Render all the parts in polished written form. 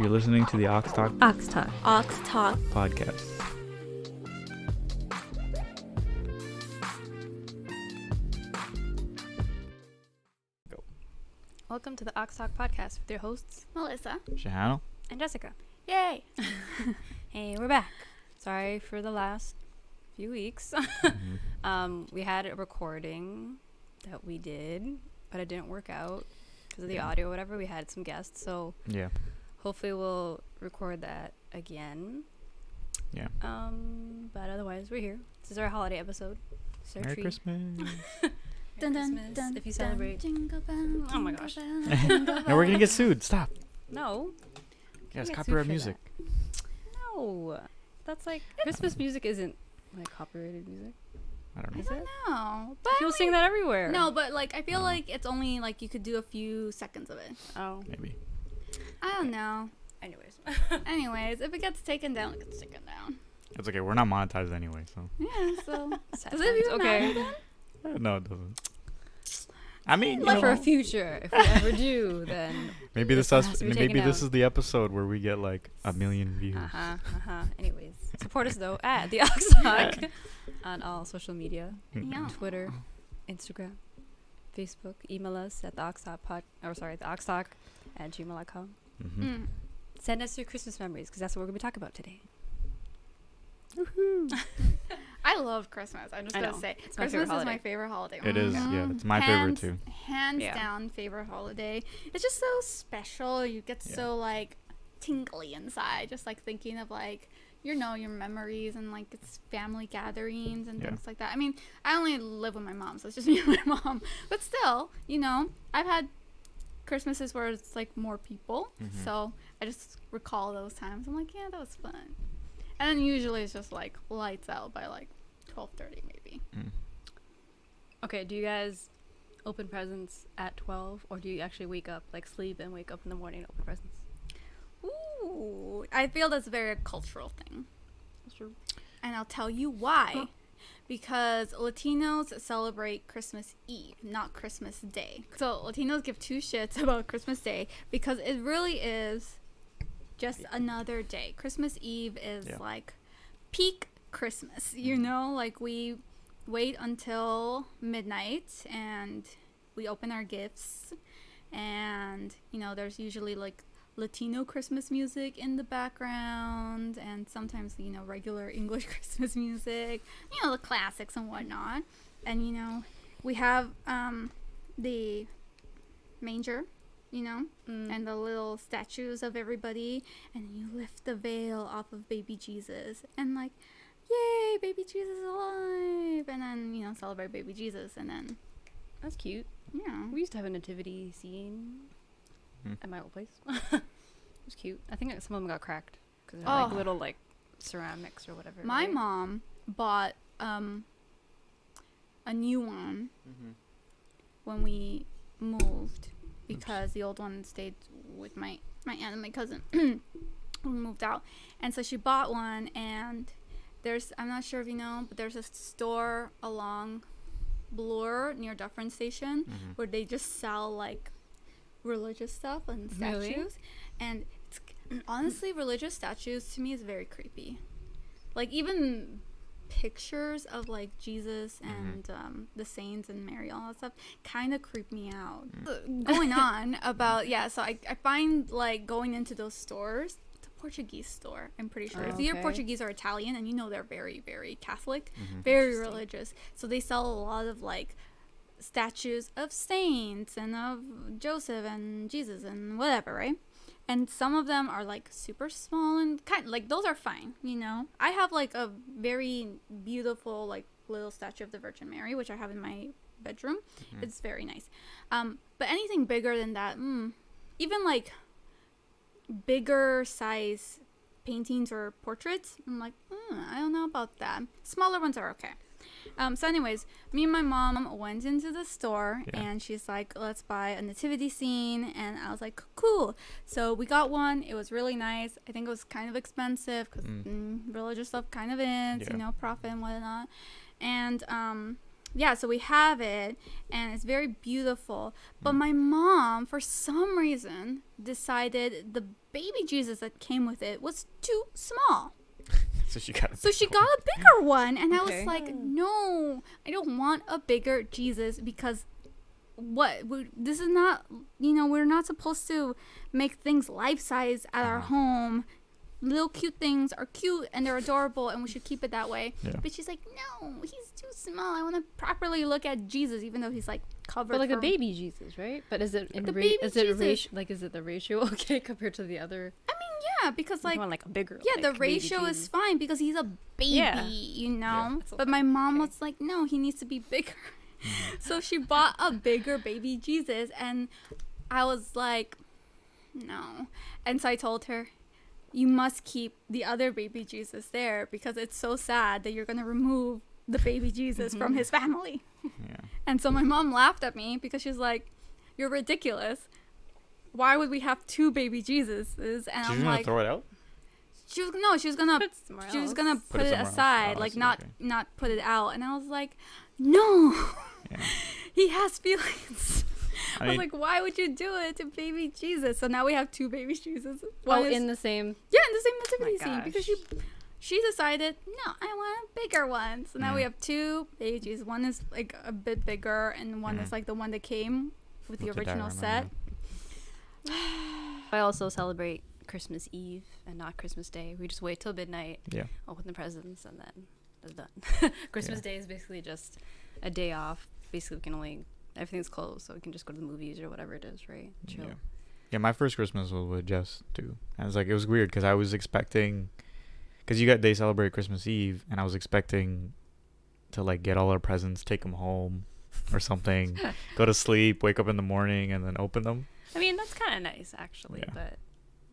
You're listening to the Awks Talk podcast. Go. Welcome to the Awks Talk podcast with your hosts Melissa Shahano? and Jessica. Yay! Hey, we're back. Sorry for the last few weeks. We had a recording that we did, but it didn't work out because of the audio or whatever. We had some guests, so hopefully we'll record that again. Yeah. But otherwise, we're here. This is our holiday episode. Merry Christmas. Dun, dun, dun, if you celebrate. Bell, Oh my gosh. No, we're gonna get sued. Stop. No. Yeah, it's Get sued copyright for music. No. That's like Christmas music isn't like copyrighted music. I don't know. Is it? No, but People sing that everywhere. no, but like I feel like it's only like you could do a few seconds of it. Oh. Maybe. I don't know. Anyways. Anyways, if it gets taken down, it gets taken down. It's okay. We're not monetized anyway, so. Yeah. So Sad does it times. even Okay. matter then? No, it doesn't. I mean, you But for know, future, if we ever do, then maybe this has to be taken maybe this down. is the episode where we get like 1 million views. Anyways, support us though at the Awks Talk on all social media: Yeah. Twitter, Instagram, Facebook. Email us at theawkstalk@gmail.com. Mm-hmm. Mm. Send us your Christmas memories because that's what we're gonna be talking about today. I love Christmas. I'm just I gonna know. say It's my Christmas favorite is holiday. my favorite holiday. It is, yeah. It's my favorite too. Hands Yeah. down favorite holiday. It's just so special. You get so like tingly inside, just like thinking of like your memories and like it's family gatherings and things like that. I mean, I only live with my mom, so it's just me and my mom. But still, I've had Christmases where it's like more people, so I just recall those times. I'm like, yeah, that was fun. And then usually it's just like lights out by like 12:30 maybe. Okay, do you guys open presents at 12, or do you actually wake up, like sleep and wake up in the morning and open presents? Ooh, I feel that's a very cultural thing. That's true. And I'll tell you why. Because Latinos celebrate Christmas Eve, not Christmas Day. So Latinos give two shits about Christmas Day because it really is just another day. Christmas Eve is like peak Christmas, like we wait until midnight and we open our gifts, and there's usually like Latino Christmas music in the background, and sometimes regular English Christmas music, the classics and whatnot. And we have the manger, and the little statues of everybody, and you lift the veil off of baby Jesus and like, yay, baby Jesus is alive, and then celebrate baby Jesus. And then That's cute. yeah, We used to have a nativity scene at my old place. It was cute. I think some of them got cracked because they're like little like ceramics or whatever. my right? mom bought a new one when we moved because the old one stayed with my aunt and my cousin when we moved out, and so she bought one. And I'm not sure if you know, but there's a store along Bloor near Dufferin Station where they just sell like religious stuff and statues. Really? And it's, honestly, religious statues to me is very creepy. Like even pictures of like Jesus and the saints and Mary, all that stuff kind of creep me out. Going on about so I find like going into those stores, Portuguese store, I'm pretty sure. It's either Portuguese or Italian, and they're very, very Catholic, very religious. So they sell a lot of like statues of saints and of Joseph and Jesus and whatever, right? And some of them are like super small and kind like those are fine, I have like a very beautiful like little statue of the Virgin Mary, which I have in my bedroom. It's very nice. But anything bigger than that, even like bigger size paintings or portraits, I'm like, I don't know about that. Smaller ones are okay. So anyways, me and my mom went into the store and she's like, let's buy a nativity scene, and I was like, cool. So we got one. It was really nice. I think it was kind of expensive because religious stuff kind of is, profit and whatnot. And yeah, so we have it, and it's very beautiful. But my mom, for some reason, decided the baby Jesus that came with it was too small. So she got a bigger one, and I was Okay. like, no, I don't want a bigger Jesus, because this is not, we're not supposed to make things life-size at our home. Little cute things are cute and they're adorable, and we should keep it that way. Yeah. But she's like, no, he's too small. I want to properly look at Jesus, even though he's like covered. But like a from- baby Jesus, right? But is it in The the baby is it Jesus. is it the ratio okay compared to the other? I mean, yeah, because Like, like, you want like a bigger. yeah, the like, baby ratio Jesus. is fine because he's a baby, Yeah. Yeah. That's But my mom okay. was like, no, he needs to be bigger. So she bought a bigger baby Jesus, and I was like, no. And so I told her, you must keep the other baby Jesus there, because it's so sad that you're going to remove the baby Jesus from his family. Yeah. And so my mom laughed at me because she's like, you're ridiculous. Why would we have two baby Jesuses? And She's I'm gonna like, throw it out. she was gonna Put somewhere she was else. gonna put it somewhere else. aside, Oh, I like see, not okay. not put it out. And I was like, no, Yeah. he has feelings. I was mean, like, why would you do it to baby Jesus? So now we have two baby Jesus. Oh, One is- in the same. yeah, in the same nativity my scene, because gosh. she decided, no, I want a bigger one. So now we Mm. have two baby Jesus. One is like a bit bigger, and one Mm. is like the one that came with the With the original diorama, set. I also celebrate Christmas Eve and not Christmas Day. We just wait till midnight, Yeah. open the presents, and then it's done. Christmas Yeah. Day is basically just a day off. Basically, we can only everything's closed, so we can just go to the movies or whatever it is, right? Chill. Yeah. Yeah, my first Christmas was with Jess too. And it was weird because I was expecting, because they celebrate Christmas Eve, and I was expecting to like get all our presents, take them home, or something, go to sleep, wake up in the morning, and then open them. I mean, that's kind of nice actually, Yeah. but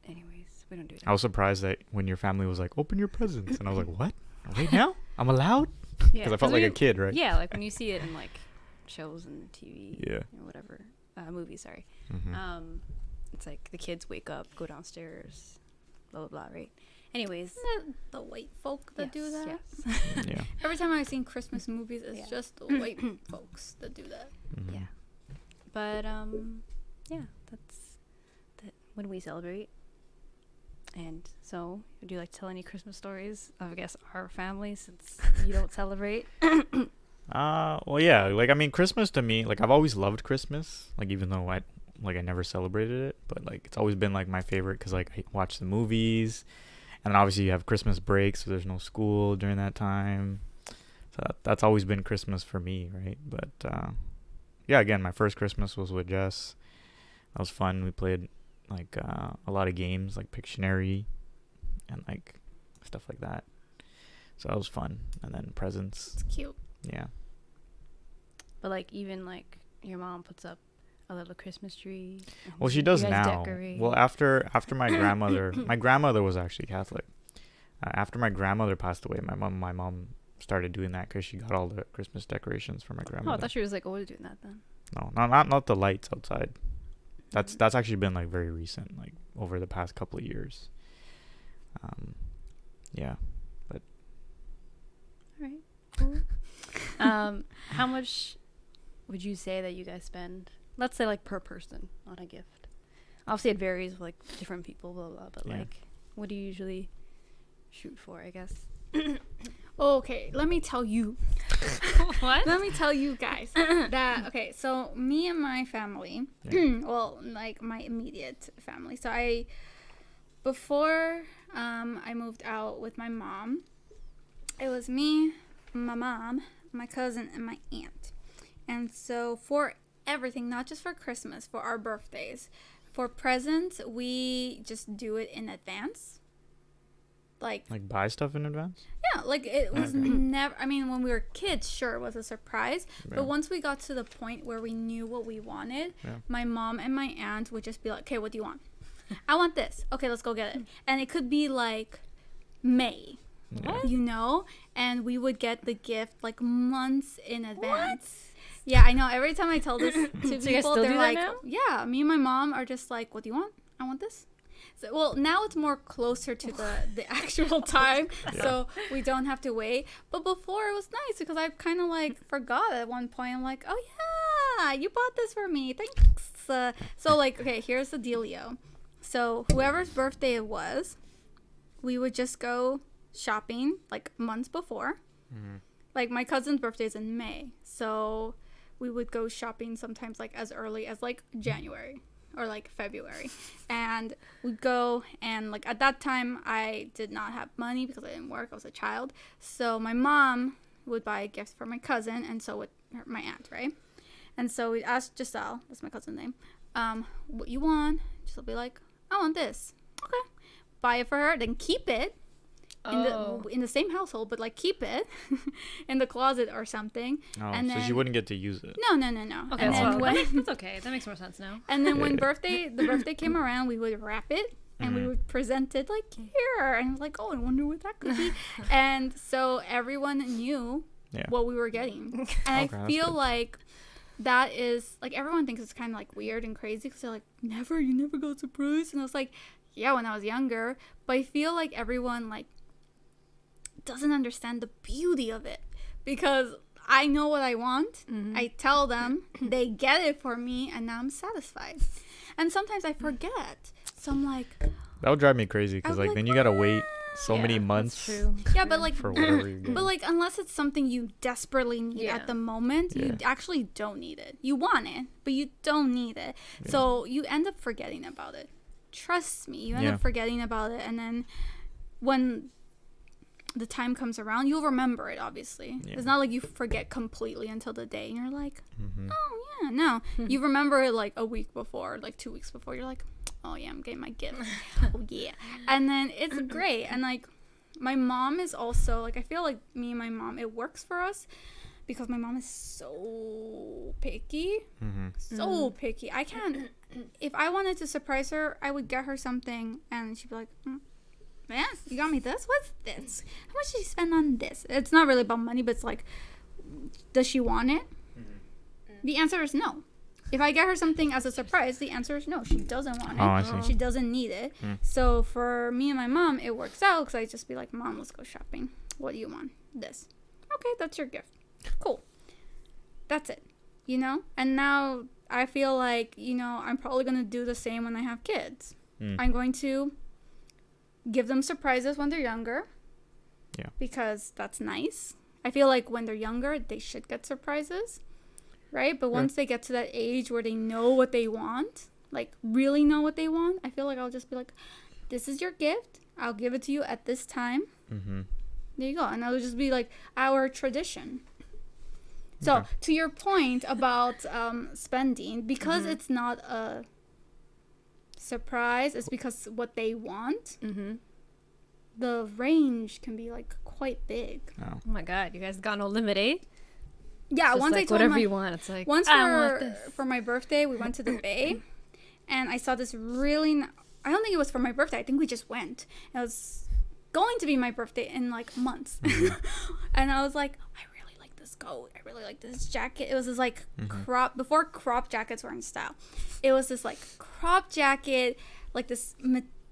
anyways, we don't do that. I was surprised that when your family was like, "Open your presents," and I was like, "What? Right now? I'm allowed?" Yeah, Because I felt like a kid, right? Yeah, like when you see it in like shows and TV, Yeah. or whatever, movies. Sorry. Mhm. It's like the kids wake up, go downstairs, blah blah blah. Right. Anyways. Isn't it the white folk that do that? Yes. Yeah. Every time I've seen Christmas movies, it's Yeah. just the white folks that do that. Mhm. Yeah. But yeah, that's when we celebrate. And so, would you like to tell any Christmas stories of, I guess, our family, since you don't celebrate? Well, yeah. Like, I mean, Christmas to me, like, I've always loved Christmas. Like, even though I never celebrated it, but like, it's always been like my favorite because like I watch the movies, and then obviously you have Christmas break, so there's no school during that time. So that's always been Christmas for me, right? But yeah, again, my first Christmas was with Jess. That was fun. We played like a lot of games, like Pictionary, and like stuff like that. So that was fun. And then presents. It's cute. Yeah. But like, even like your mom puts up a little Christmas tree. and Well, she you does guys now. decorate. Well, after my grandmother was actually Catholic. After my grandmother passed away, my mom started doing that because she got all the Christmas decorations for my Oh, I grandmother. thought she was like always doing that then. No, not the lights outside. That's actually been like very recent, like over the past couple of years. Yeah. All right. Cool. How much would you say that you guys spend? Let's say like per person on a gift. Obviously, it varies with like different people, blah blah. But Yeah. like, what do you usually shoot for? I guess. Okay, let me tell you. What? Let me tell you guys that, okay, so me and my family, Yeah. well, like my immediate family. So before I moved out with my mom, it was me, my mom, my cousin, and my aunt. And so for everything, not just for Christmas, for our birthdays, for presents, we just do it in advance. Like buy stuff in advance. yeah, like it was Okay. never, I mean, when we were kids, sure, it was a surprise. Yeah. But once we got to the point where we knew what we wanted, Yeah. my mom and my aunt would just be like, okay, what do you want? I want this. Okay, let's go get it. And it could be like May, Yeah. you know? And we would get the gift like months in advance. Yeah, I know. Every time I tell this to you guys people, still they're do that like, now? yeah, me and my mom are just like, what do you want? I want this. So, well, now it's more closer to the actual time, so we don't have to wait. But before it was nice because I kind of like forgot at one point. I'm like, oh yeah, you bought this for me. Thanks. So like, okay, here's the dealio. So whoever's birthday it was, we would just go shopping like months before. Like my cousin's birthday is in May, so we would go shopping sometimes like as early as like January or like February, and we'd go, and like at that time I did not have money because I didn't work. I was a child, so my mom would buy a gift for my cousin, and so would my aunt, right? And so we asked Giselle, that's my cousin's name, what you want. Giselle be like, I want this. Okay, buy it for her, then keep it in the same household, but like keep it in the closet or something. Oh, and so then, she wouldn't get to use it. No. Okay, And then that's okay. That makes more sense now. And then when the birthday came around, we would wrap it and we would present it like here, and I was like, oh, I wonder what that could be. And so everyone knew what we were getting, and I feel like that is like everyone thinks it's kind of like weird and crazy because they're like, you never got surprised, and I was like, yeah, when I was younger, but I feel like everyone like doesn't understand the beauty of it because I know what I want. I tell them, they get it for me, and now I'm satisfied. And sometimes I forget, so I'm like, that would drive me crazy because like then you gotta wait so many months. Yeah, but like for whatever you're getting. But like unless it's something you desperately need at the moment, you actually don't need it. You want it, but you don't need it, so you end up forgetting about it. Trust me, you end up forgetting about it, and then when the time comes around, you'll remember it, obviously. It's not like you forget completely until the day and you're like, oh yeah, no. You remember it like a week before, like 2 weeks before. You're like, oh yeah, I'm getting my gift. Oh yeah. And then it's great. And like my mom is also like, I feel like me and my mom, it works for us because my mom is so picky. So picky. I can't, if I wanted to surprise her, I would get her something and she'd be like, man, you got me this? What's this? How much did you spend on this? It's not really about money, but it's like, does she want it? The answer is no. If I get her something as a surprise, the answer is no. She doesn't want it. I see. She doesn't need it. So for me and my mom, it works out because I just be like, Mom, let's go shopping. What do you want? This. Okay, that's your gift. Cool. That's it. You know? And now I feel like, you know, I'm probably going to do the same when I have kids. I'm going to give them surprises when they're younger. Yeah. Because that's nice. I feel like when they're younger, they should get surprises. Right? But once they get to that age where they know what they want, like really know what they want, I feel like I'll just be like, this is your gift. I'll give it to you at this time. There you go. And it'll just be like our tradition. So to your point about spending, because it's not a surprise, it's because what they want, the range can be like quite big. Oh my God, you guys got no limit, eh? Yeah, once like I told whatever you want, it's like once for my birthday, we went to the Bay, and I saw this really. I don't think it was for my birthday. I think we just went. It was going to be my birthday in like months, and I was like, I really like this coat. I really like this jacket. It was this like before crop jackets were in style. It was this like crop jacket, like this.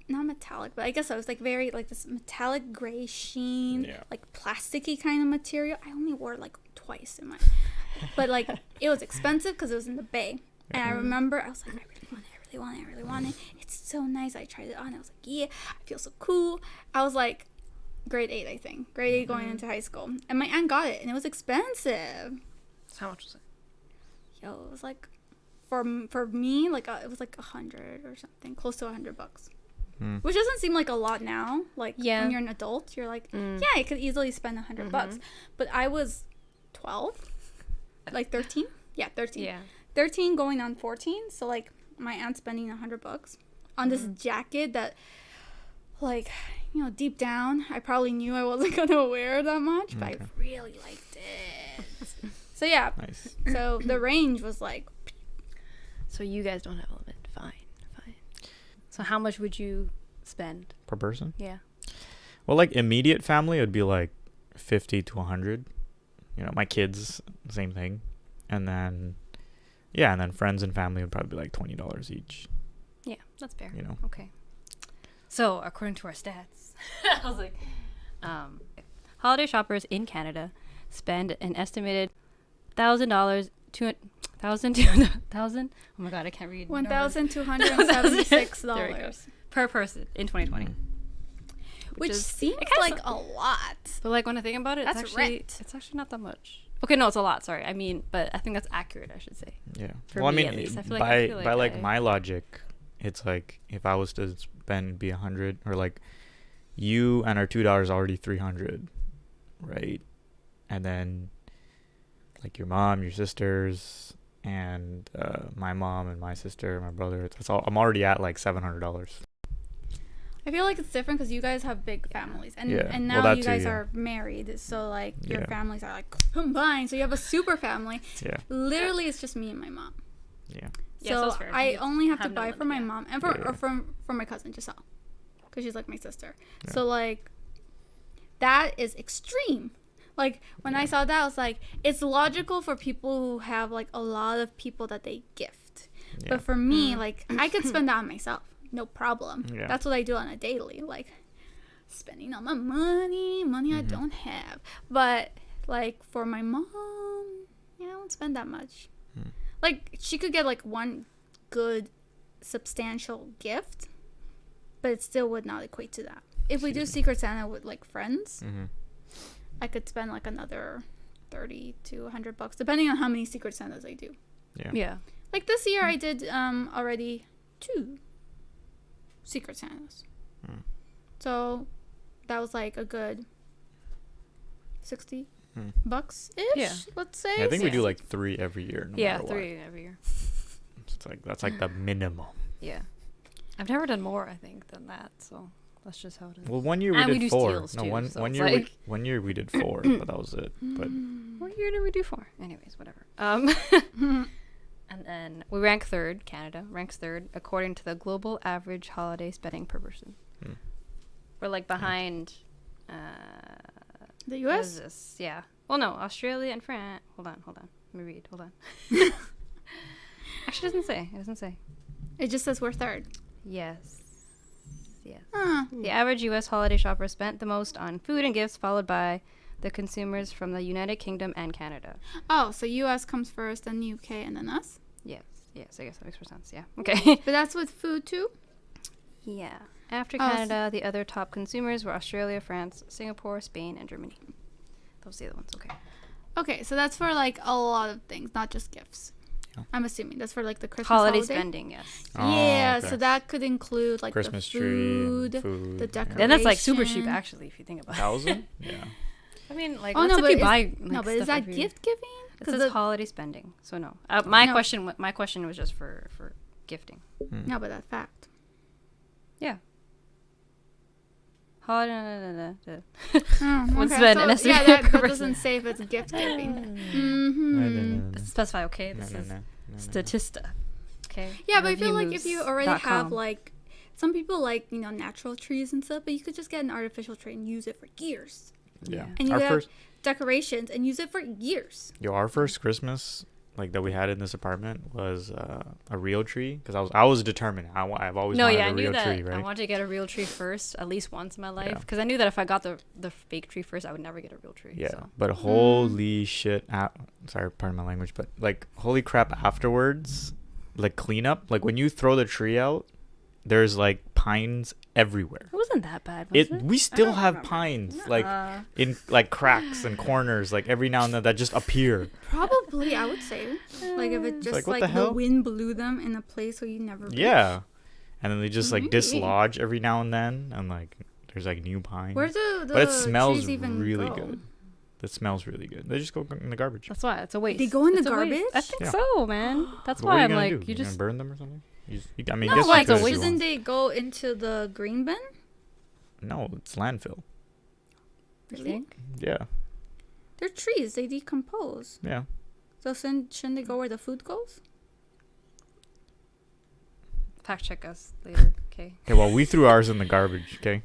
Not metallic, but I guess I was like very like this metallic gray sheen, like plasticky kind of material. I only wore it like twice in my, but like it was expensive because it was in the Bay, and I remember I was like, I really want it. It's so nice. I tried it on. I was like, yeah, I feel so cool. I was like, grade 8, I think, grade 8 going into high school, and my aunt got it, and it was expensive. How much was it? Yo, it was like, for me, like it was like 100 or something, close to $100. Which doesn't seem like a lot now. Like when you're an adult, you're like, yeah, I could easily spend $100. But I was 12, like 13. Yeah, 13. Yeah, 13 going on 14. So like my aunt spending $100 on this jacket that, like, you know, deep down, I probably knew I wasn't gonna wear that much, but I really liked it. So yeah, nice. So the range was like. So you guys don't have a limit. Fine. So how much would you spend per person? Yeah. Well, like immediate family, it would be like 50 to 100. You know, my kids, same thing. And then, and then friends and family would probably be like $20 each. Yeah, that's fair. You know. Okay. So, according to our stats, I was like, holiday shoppers in Canada spend an estimated $1,000, $1,000. Oh my god, I can't read. $1,276 per person in 2020. which is, seems like a lot. But like when I think about it, That's it's rent. actually not that much. Okay, no, it's a lot. Sorry, I mean, but I think that's accurate. I should say. Yeah. For Well, I me, mean, at least. I feel by like I- my logic, it's like if I was to spend be 100, or like you and our $2 already 300, right? And then like your mom, your sisters, and my mom and my sister, my brother. That's all. I'm already at like $700. I feel like it's different because you guys have big families, and Yeah. and Well, now that you too, guys yeah. are married, so like your Yeah. families are like combined, so you have a super family. Yeah. Literally, it's just me and my mom. Yeah. Yeah, so So it's fair. I You only have to have no buy limit, for my yeah. mom and for Yeah. or from my cousin Giselle, because she's like my sister. Yeah. So like, that is extreme. Like when I Yeah. saw that, I was like, it's logical for people who have like a lot of people that they gift. Yeah. But for me, like I could spend that on myself, no problem. Yeah. That's what I do on a daily, like spending all my money I Mhm. don't have. But like for my mom, yeah, I don't spend that much. Hmm. Like she could get like one good, substantial gift, but it still would not equate to that. If we do Excuse me. Secret Santa with like friends, Mm-hmm. I could spend like another $30 to $100, depending on how many Secret Santas I do. Yeah. Yeah. Like this year, I did already 2 Secret Santas. Hmm. So that was like a good $60 Hmm. ish. Yeah. Let's say. Yeah, I think we Yeah. do like 3 every year. No Yeah, matter what. 3 every year. It's like that's like the minimum. Yeah. I've never done more, I think, than that. So that's just how it is. Well, one year we And we did do 4. steals, No, too, one so one it's year like- one year we did 4, but that was it. But What year did we do 4? Anyways, whatever. And then we rank third. Canada ranks third according to the global average holiday spending per person. Hmm. We're like behind. The What is U.S. this? Yeah. Well, no, Australia and France. Hold on. Let me read. Hold on. Actually, it doesn't say. It doesn't say. It just says we're third. Yes. Yes. Huh. The average U.S. holiday shopper spent the most on food and gifts, followed by the consumers from the United Kingdom and Canada. Oh, so U.S. comes first, then U.K., and then us. Yes. Yes. I guess that makes more sense. Yeah. Okay. But that's with food too. Yeah. After Oh, Canada, the other top consumers were Australia, France, Singapore, Spain, and Germany. Those are the other ones. Okay. Okay, so that's for like a lot of things, not just gifts. Yeah. I'm assuming that's for like the Christmas Holiday holiday. spending, yes. Yeah, okay. so that could include like Christmas the tree, food, and food, the yeah. decoration. Then that's like super cheap, actually, if you think about it. 1,000? Yeah. I mean, like, Oh, let's no, if but you is- buy. Like, No, but is stuff that every- gift giving? It says the- holiday spending, so no. My No. question was just for gifting. Hmm. No, but that fact. Yeah. Holiday. Oh, What's okay, been so, an yeah, estimate that per doesn't person? say if it's gift giving. No, no, Mm-hmm. no, no. Specify, okay? No, This no, is no, no, no. Statista. Okay. Yeah, but I feel like if you already have Reviewmoose.com. like, some people like natural trees and stuff, but you could just get an artificial tree and use it for years, Yeah. and you Our have first decorations and use it for years. our first Christmas like that we had in this apartment was a real tree, because I was determined. I've always wanted I a knew real that tree, I right? wanted to get a real tree first, at least once in my life, Yeah. because I knew that if I got the fake tree first, I would never get a real tree. Yeah, So. but holy shit! Sorry, pardon my language, but like holy crap! Afterwards, like cleanup, like when you throw the tree out, there's like pines everywhere. It wasn't that bad, was it? We still don't have remember. pines like Uh, in like cracks and corners, like every now and then that just appear. Probably, I would say, like if it just like, what like the hell? wind blew them in a place where you never. been. Yeah, and then they just like Maybe. dislodge every now and then, and like there's like new pines. Where do the but it smells trees even really go? good. It smells really good. They just go in the garbage. That's why it's a waste. They go in the It's a waste. garbage? I think Yeah. so, man. That's What are why you I'm gonna like, do? you You're just. gonna burn them or something? I mean, No, guess you like could if you shouldn't want. they go into the green bin? No, it's landfill. You Really? think? Yeah, They're trees. They decompose. yeah. So shouldn't they go where the food goes? Fact check us later, okay? Okay, well, we threw ours in the garbage. Okay.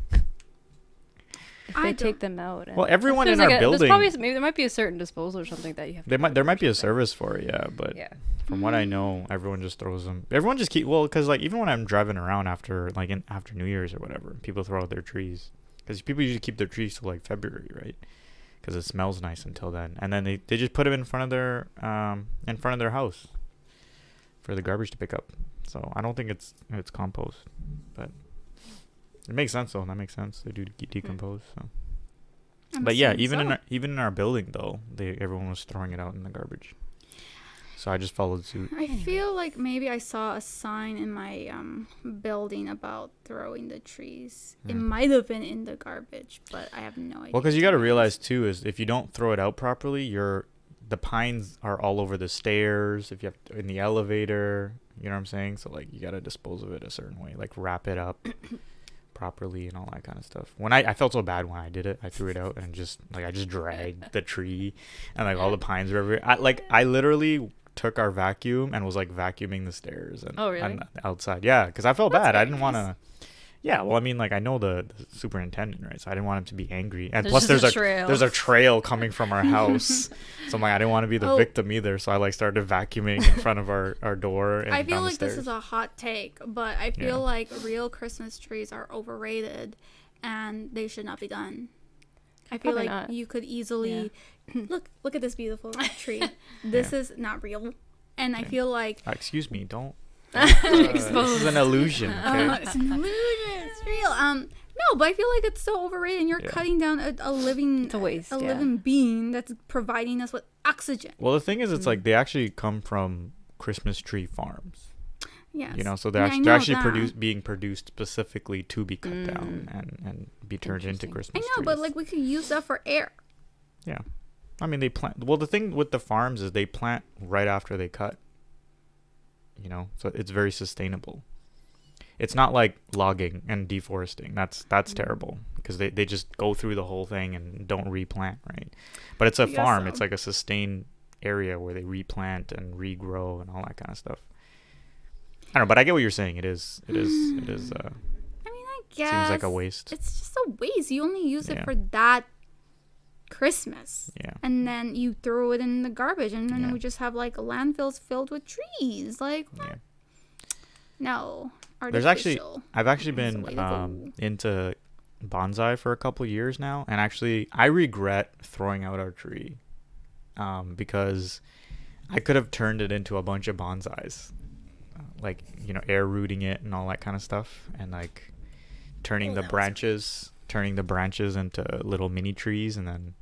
If I they don't- take them out. and- Well, everyone There's in our There's building, probably maybe there might be a certain disposal or something that you have. there might be a service for it. Yeah, but Yeah. From what I know, everyone just throws them. Everyone just because like even when I'm driving around after after New Year's or whatever, people throw out their trees because people usually keep their trees till like February, right? Because it smells nice until then, and then they just put them in front of their house for the garbage to pick up. So I don't think it's compost, but it makes sense though. That makes sense. They do decompose. So. But yeah, even in our building though, everyone was throwing it out in the garbage. So I just followed suit. I feel like maybe I saw a sign in my building about throwing the trees. It might have been in the garbage, but I have no idea. Well, because you got to realize too is if you don't throw it out properly, the pines are all over the stairs. If you have in the elevator, you know what I'm saying. So like you got to dispose of it a certain way, like wrap it up properly and all that kind of stuff. When I felt so bad when I did it, I threw it out and I just dragged the tree and like all the pines were everywhere. I literally took our vacuum and was like vacuuming the stairs and, and outside. Yeah, because I felt bad. I didn't want to. Yeah, well, I mean, like I know the superintendent, right? So I didn't want him to be angry. And plus, there's a trail coming from our house, so I'm like, I didn't want to be the victim either. So I like started vacuuming in front of our door. And I feel like stairs. This is a hot take, but I feel like real Christmas trees are overrated, and they should not be done. I feel like not. You could easily look at this beautiful tree. This is not real, and I feel like excuse me, don't. This is an illusion. Okay? It's an illusion. It's real. No, but I feel like it's so overrated. And you're cutting down a living, it's a waste, living being that's providing us with oxygen. Well, the thing is, it's like they actually come from Christmas tree farms. Yes. You know, so they're actually being produced specifically to be cut down and be turned into Christmas trees. But like we could use that for air. Yeah, I mean they plant. Well, the thing with the farms is they plant right after they cut. You know, so it's very sustainable. It's not like logging and deforesting. That's terrible because they just go through the whole thing and don't replant, right? But it's a farm. It's like a sustained area where they replant and regrow and all that kind of stuff. I don't know, but I get what you're saying. It is. I mean, I guess seems like a waste. It's just a waste. You only use it for that Christmas. Yeah. And then you throw it in the garbage, and then we just have like landfills filled with trees. Like, what? Yeah. No. Artificial. I've actually been into bonsai for a couple years now, and actually I regret throwing out our tree because I could have turned it into a bunch of bonsais, like, you know, air rooting it and all that kind of stuff, and like turning the branches into little mini trees and then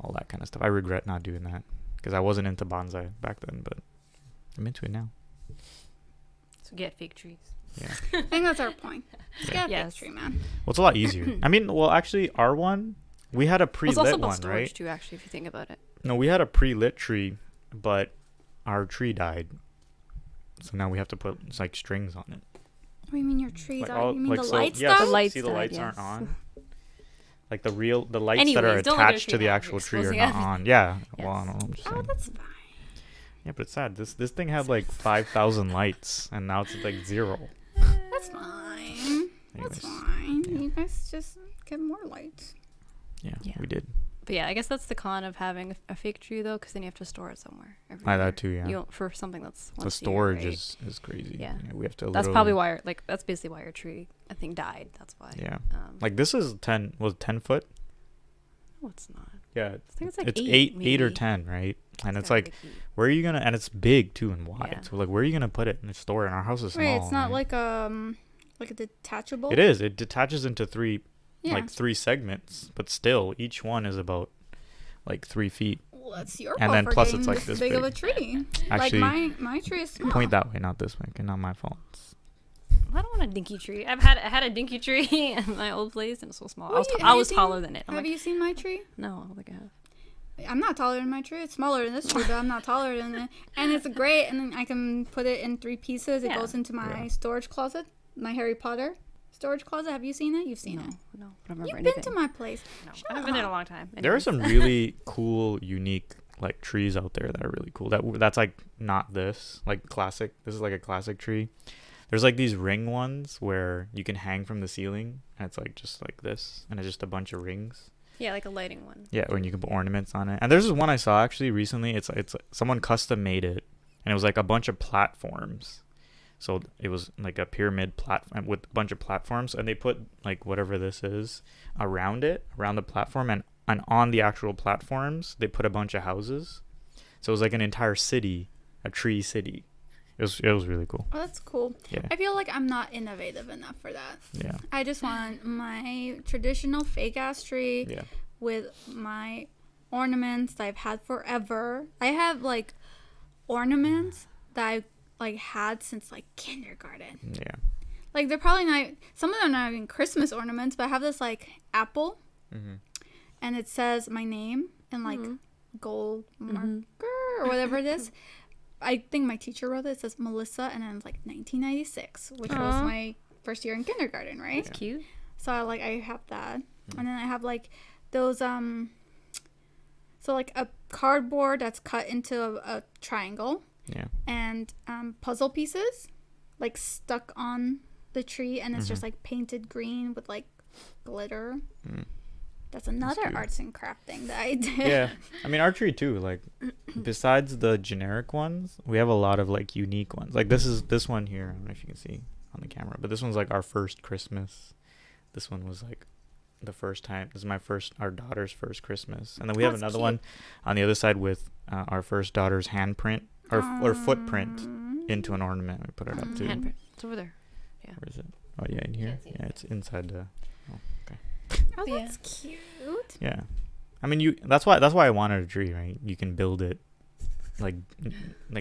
all that kind of stuff. I regret not doing that because I wasn't into bonsai back then, but I'm into it now. So get fake trees. Yeah. I think that's our point. Get a fake tree, man. Well, it's a lot easier. I mean, well, actually, our one, we had a pre-lit one, right? It's also about storage too, actually, if you think about it. No, we had a pre-lit tree, but our tree died. So now we have to put like strings on it. What do you mean your tree died? You mean like the lights died? The lights see, the lights aren't on. Like the lights Anyways, that are attached to the actual tree are not on. Yeah. Yes. Well, I don't know. I'm just saying. That's fine. Yeah, but it's sad. This thing had like 5,000 lights, and now it's like 0. That's fine. That's fine. Yeah. You guys just get more lights. Yeah, we did. But yeah, I guess that's the con of having a fake tree, though, because then you have to store it somewhere. That too, yeah. You don't, for something that's the storage is crazy. Yeah. We have to. That's probably why, that's basically why your tree, I think, died. That's why. Yeah. Like this is 10 foot. No, it's not. Yeah. I think it's like it's 8 8 or 10, right? And it's like, where are you gonna? And it's big too and wide. Yeah. So like, where are you gonna put it and store it? And our house is small. Right. It's not like a detachable. It is. It detaches into 3 segments, but still each one is about like 3 feet. Well, that's your fault. And then plus it's like this big of a tree. Actually, like my tree is small. Point that way, not this way. Okay, not my fault. I don't want a dinky tree. I had a dinky tree in my old place, and it's so small. Well, I was taller than it. Have you seen my tree? No, I don't think I have. I'm not taller than my tree. It's smaller than this tree, but I'm not taller than it. And it's great. And then I can put it in 3 pieces. It goes into my storage closet, my Harry Potter storage closet. Have you seen it? You've seen it. No, I don't remember You've anything. been to my place. No, I haven't been there in a long time. There are some really cool, unique like trees out there that are really cool. That's like not this like classic. This is like a classic tree. There's like these ring ones where you can hang from the ceiling, and it's like just like this, and it's just a bunch of rings. Yeah, like a lighting one. Yeah, when you can put ornaments on it. And there's this one I saw actually recently. It's someone custom made it, and it was like a bunch of platforms. So it was like a pyramid platform with a bunch of platforms, and they put like whatever this is around the platform, and on the actual platforms they put a bunch of houses. So it was like an entire city, a tree city. It was really cool. Oh, that's cool. Yeah. I feel like I'm not innovative enough for that. Yeah. I just want my traditional fake ass tree Yeah. with my ornaments that I've had forever. I have like ornaments that I've like had since like kindergarten. Yeah. Like they're probably not, some of them are not even Christmas ornaments, but I have this like apple Mm-hmm. and it says my name in like gold marker or whatever it is. I think my teacher wrote it. It says Melissa, and then it's like 1996, which was my first year in kindergarten, right? That's cute. So I have that, and then I have like those so like a cardboard that's cut into a triangle, Yeah. and puzzle pieces like stuck on the tree, and it's just like painted green with like glitter. That's another cute. arts and craft thing that I did. Yeah. I mean, archery too. Like, besides the generic ones, we have a lot of like unique ones. Like this one here. I don't know if you can see on the camera, but this one's like our first Christmas. This one was like the first time. This is our daughter's first Christmas, and then we have That's another cute. one on the other side with our first daughter's handprint or footprint into an ornament. We put it up too. Handprint. It's over there. Where is it? Oh yeah, in here. Can't see it. Yeah, it's inside the. Oh, Yeah. that's cute. Yeah, I mean that's why I wanted a tree, right? You can build it like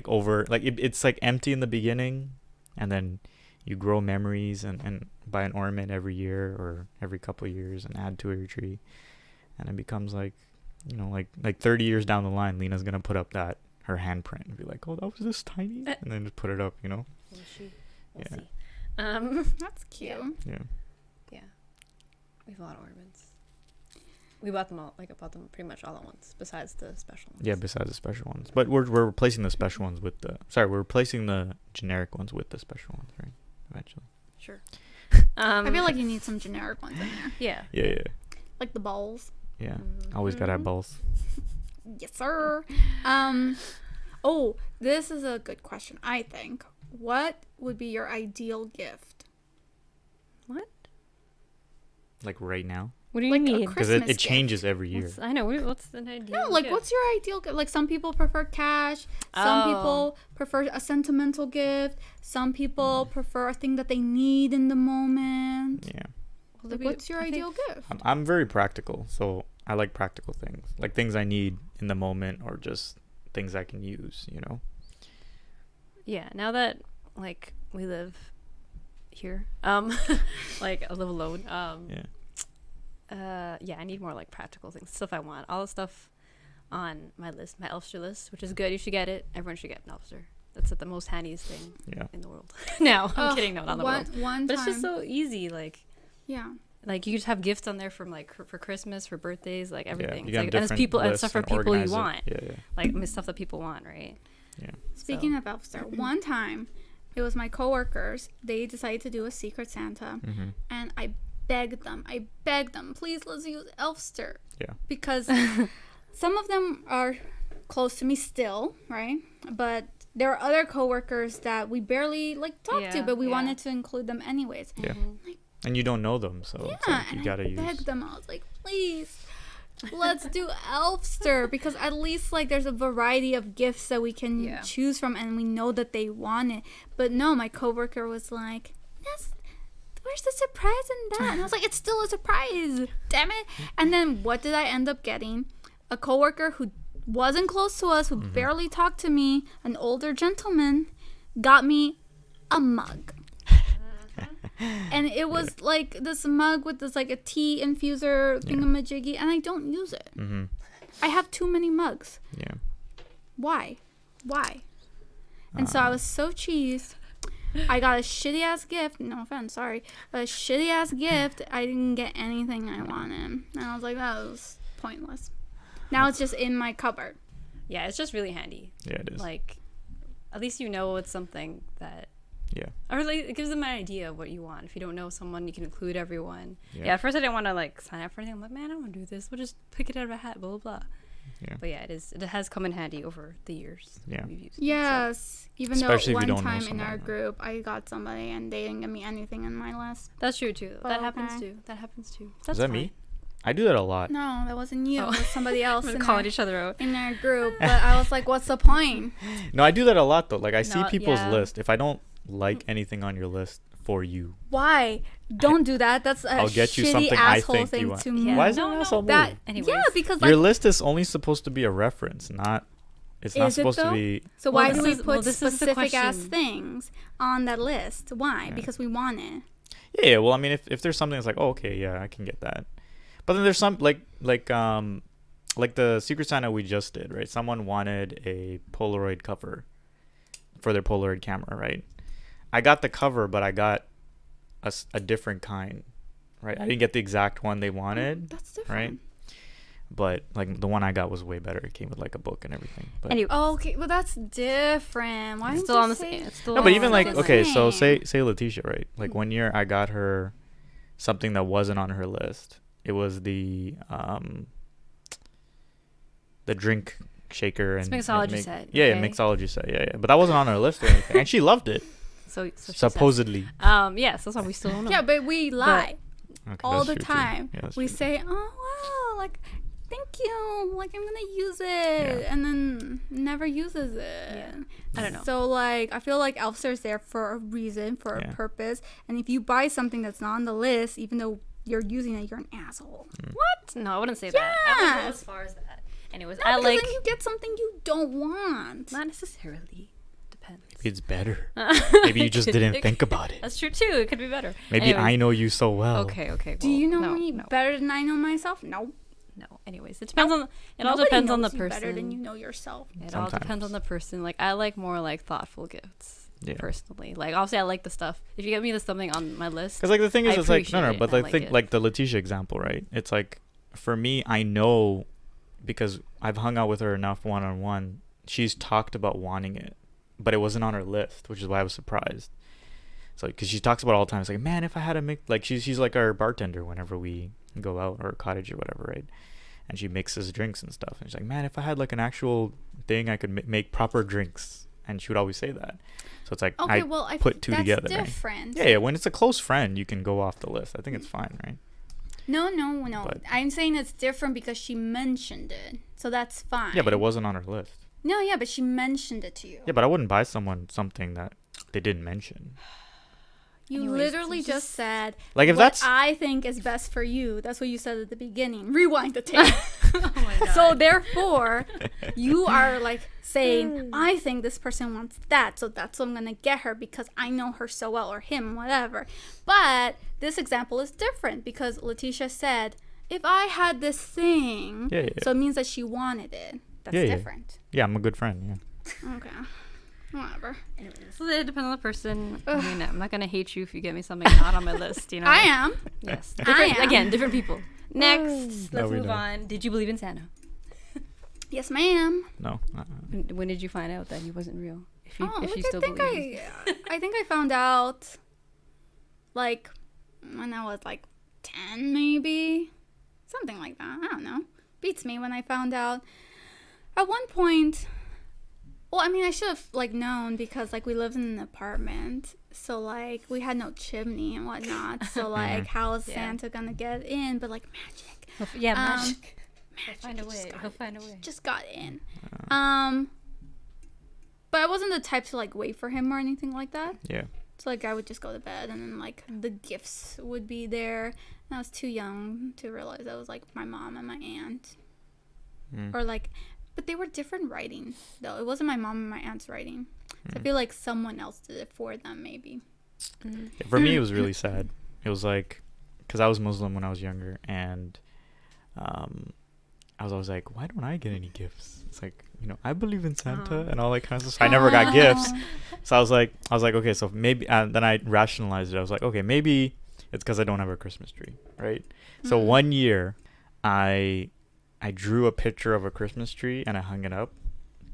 over like it's like empty in the beginning, and then you grow memories and buy an ornament every year or every couple of years and add to your tree, and it becomes like, you know, like 30 years down the line, Lena's gonna put up her handprint and be like, oh, that was this tiny, and then just put it up, you know. We'll see. Yeah. That's cute. Yeah. Yeah. We have a lot of ornaments. We bought them all. Like I bought them pretty much all at once, besides the special ones. Yeah, besides the special ones, but we're replacing the special ones with we're replacing the generic ones with the special ones, right? Eventually. Sure. I feel like you need some generic ones in there, Yeah. Yeah. like the balls. Yeah. Always gotta have balls. Yes, sir. Oh, this is a good question. I think. What would be your ideal gift? What? Like right now, What do you Like a mean? because Christmas it changes every year. I know. What's the idea? No, like what's your ideal gift? Like some people prefer cash. Some people prefer a sentimental gift. Some people prefer a thing that they need in the moment. Yeah. Like, what's your ideal gift? I'm very practical, so I like practical things, like things I need in the moment, or just things I can use, you know. Yeah. Now that like we live here, like I live alone. Yeah, I need more like practical things, stuff I want. All the stuff on my list, my Elfster list, which is good. You should get it. Everyone should get an Elfster. That's the most handiest thing Yeah. in the world. No, I'm kidding. No, not the world. One But time. it's just so easy. Like Yeah. you just have gifts on there from like for Christmas, for birthdays, like everything. Yeah, It's like, and it's people and stuff for people you want. Yeah. Like I mean, stuff that people want, right? Yeah. Speaking of Elfster, one time it was my coworkers. They decided to do a Secret Santa, and I begged them, please let's use Elfster. Yeah. Because some of them are close to me still, right? But there are other coworkers that we barely like talk to, but we wanted to include them anyways. Yeah. And you don't know them, so it's Yeah, like you and gotta I use. begged them. I was like, please, let's do Elfster, because at least like there's a variety of gifts that we can choose from, and we know that they want it. But no, my coworker was like, where's the surprise in that? And I was like, it's still a surprise, damn it. And then what did I end up getting? A coworker who wasn't close to us, who barely talked to me, an older gentleman, got me a mug. And it was like this mug with this like a tea infuser thingamajiggy, and I don't use it. I have too many mugs. Yeah. Why? And so I was so cheesed. I got a shitty ass gift. No offense, sorry. But a shitty ass gift. I didn't get anything I wanted. And I was like, that was pointless. Now it's just in my cupboard. Yeah, it's just really handy. Yeah, it is. Like, at least you know it's something that. Yeah. Or like it gives them an idea of what you want. If you don't know someone, you can include everyone. Yeah. Yeah. At first, I didn't want to like sign up for anything. I'm like, man, I don't want to do this. We'll just pick it out of a hat. Blah blah blah. Yeah. But yeah, it has come in handy over the years. Yeah. We've used it, so. Yes. Even Especially though if you one don't know time in our someone. group, I got somebody and they didn't give me anything in my list. That's true too. That Okay. happens too. That happens too. That's Is that fine. me? I do that a lot. No, that wasn't you. Oh. It was somebody else We're in calling our, each other out. in our group. But I was like, what's the point? No, I do that a lot though. Like I see No, people's yeah. list. If I don't like anything on your list for you, Why? Don't do that. That's a I'll get you shitty something I asshole think thing you want. to Yeah. Why is No, it an no, asshole that move? Anyways. yeah, because Your like list is only supposed to be a reference, not. It's not Is it supposed to though? be. so Well, why this do we is- put well, this is the specific ass question. things on that list? Why? Yeah. Because we want it. Yeah, well, I mean, if there's something that's like, oh, okay, yeah, I can get that. But then there's some like the Secret Santa we just did, right? Someone wanted a Polaroid cover for their Polaroid camera, right? I got the cover, but I got a different kind, right? I didn't get the exact one they wanted, That's different. right? But like the one I got was way better. It came with like a book and everything. But Anyway, Okay, well that's different. Why it's didn't still you on the say- same. It's still no, on but the even like same okay, list. so Same. say Letitia, right? Like one year I got her something that wasn't on her list. It was the drink shaker It's and mixology and set, Yeah, okay? mixology set. Yeah, yeah. But that wasn't on her list or anything, and she loved it So she said. supposedly. Yes, that's why we still don't know. Yeah, but we lie Okay, all that's the true, too. time. Yeah, that's We true. say, "Oh wow, like thank you, like I'm gonna use it," Yeah. and then never uses it. Yeah. I don't know. So like, I feel like Elfster's there for a reason, for Yeah. a purpose, and if you buy something that's not on the list, even though you're using it, you're an asshole. What? No, I wouldn't say that. I wouldn't go Yes. as far as that. Anyways, No, I because like. then you get something you don't want. Not necessarily. Depends. Maybe it's better. Maybe you just didn't think about it. That's true too. It could be better. Maybe Anyways, I know you so well. Okay. Do well, you know no, me no, better than I know myself? No. No. Anyways, it depends on. It all Nobody depends on the knows you person. better than you know yourself. It all depends on the person. Like I like more like thoughtful gifts. Yeah. Personally, like obviously I like the stuff. If you get me something on my list, Because like the thing is, I it's like no, appreciate it but and I the like thing, it. like the Letitia example, right? It's like for me, I know because I've hung out with her enough one on one. She's talked about wanting it, but it wasn't on her list, which is why I was surprised. So because she talks about it all the time, it's like, man, if I had to make like she's like our bartender whenever we go out or a cottage or whatever, right? And she mixes drinks and stuff. And she's like, man, if I had like an actual thing, I could make proper drinks. And she would always say that. So it's like Okay, I well, I put think two that's together. Right? different. Yeah, when it's a close friend, you can go off the list. I think it's fine, right? No. But- I'm saying it's different because she mentioned it, so that's fine. Yeah, but it wasn't on her list. No, yeah, but she mentioned it to you. Yeah, but I wouldn't buy someone something that they didn't mention. You Anyways, literally it's just said Like if what that's I think is best for you. That's what you said at the beginning. Rewind the tape. oh my god. So therefore, you are like saying, I think this person wants that, so that's what I'm gonna get her because I know her so well, or him, whatever. But this example is different because Letitia said, if I had this thing, Yeah. so it means that she wanted it. That's Yeah. different. Yeah, I'm a good friend. Yeah. Okay. Whatever. Anyways, so it depends on the person. I mean, I'm not gonna hate you if you get me something not on my list. You know. I am. Yes. I Different, am. Again, different people. Next, No, let's we move don't. on. Did you believe in Santa? Yes, ma'am. No. When did you find out that he wasn't real? If you, Oh, if like, you still believe. I think I found out like when I was like 10 maybe. Something like that. I don't know. Beats me when I found out. At one point, well, I mean, I should have like known because like we lived in an apartment. So like we had no chimney and whatnot. So like how is Yeah. Santa gonna get in? But like magic. Yeah, Um, magic. He'll find a He just way. got He'll it. find a way. Just got in. But I wasn't the type to like wait for him or anything like that. Yeah. So like I would just go to bed and then like the gifts would be there. And I was too young to realize that was like my mom and my aunt. Mm. Or like, but they were different writing though. It wasn't my mom and my aunt's writing. So I Mm. feel like someone else did it for them maybe. Yeah, for me, it was really sad. It was like, because I was Muslim when I was younger, and I was always like, why don't I get any gifts? It's like, you know, I believe in Santa and all that kind of stuff. So I never got gifts. So I was like, okay, so maybe, then I rationalized it. I was like, okay, maybe it's because I don't have a Christmas tree, right? So Mhm. one year, I drew a picture of a Christmas tree and I hung it up,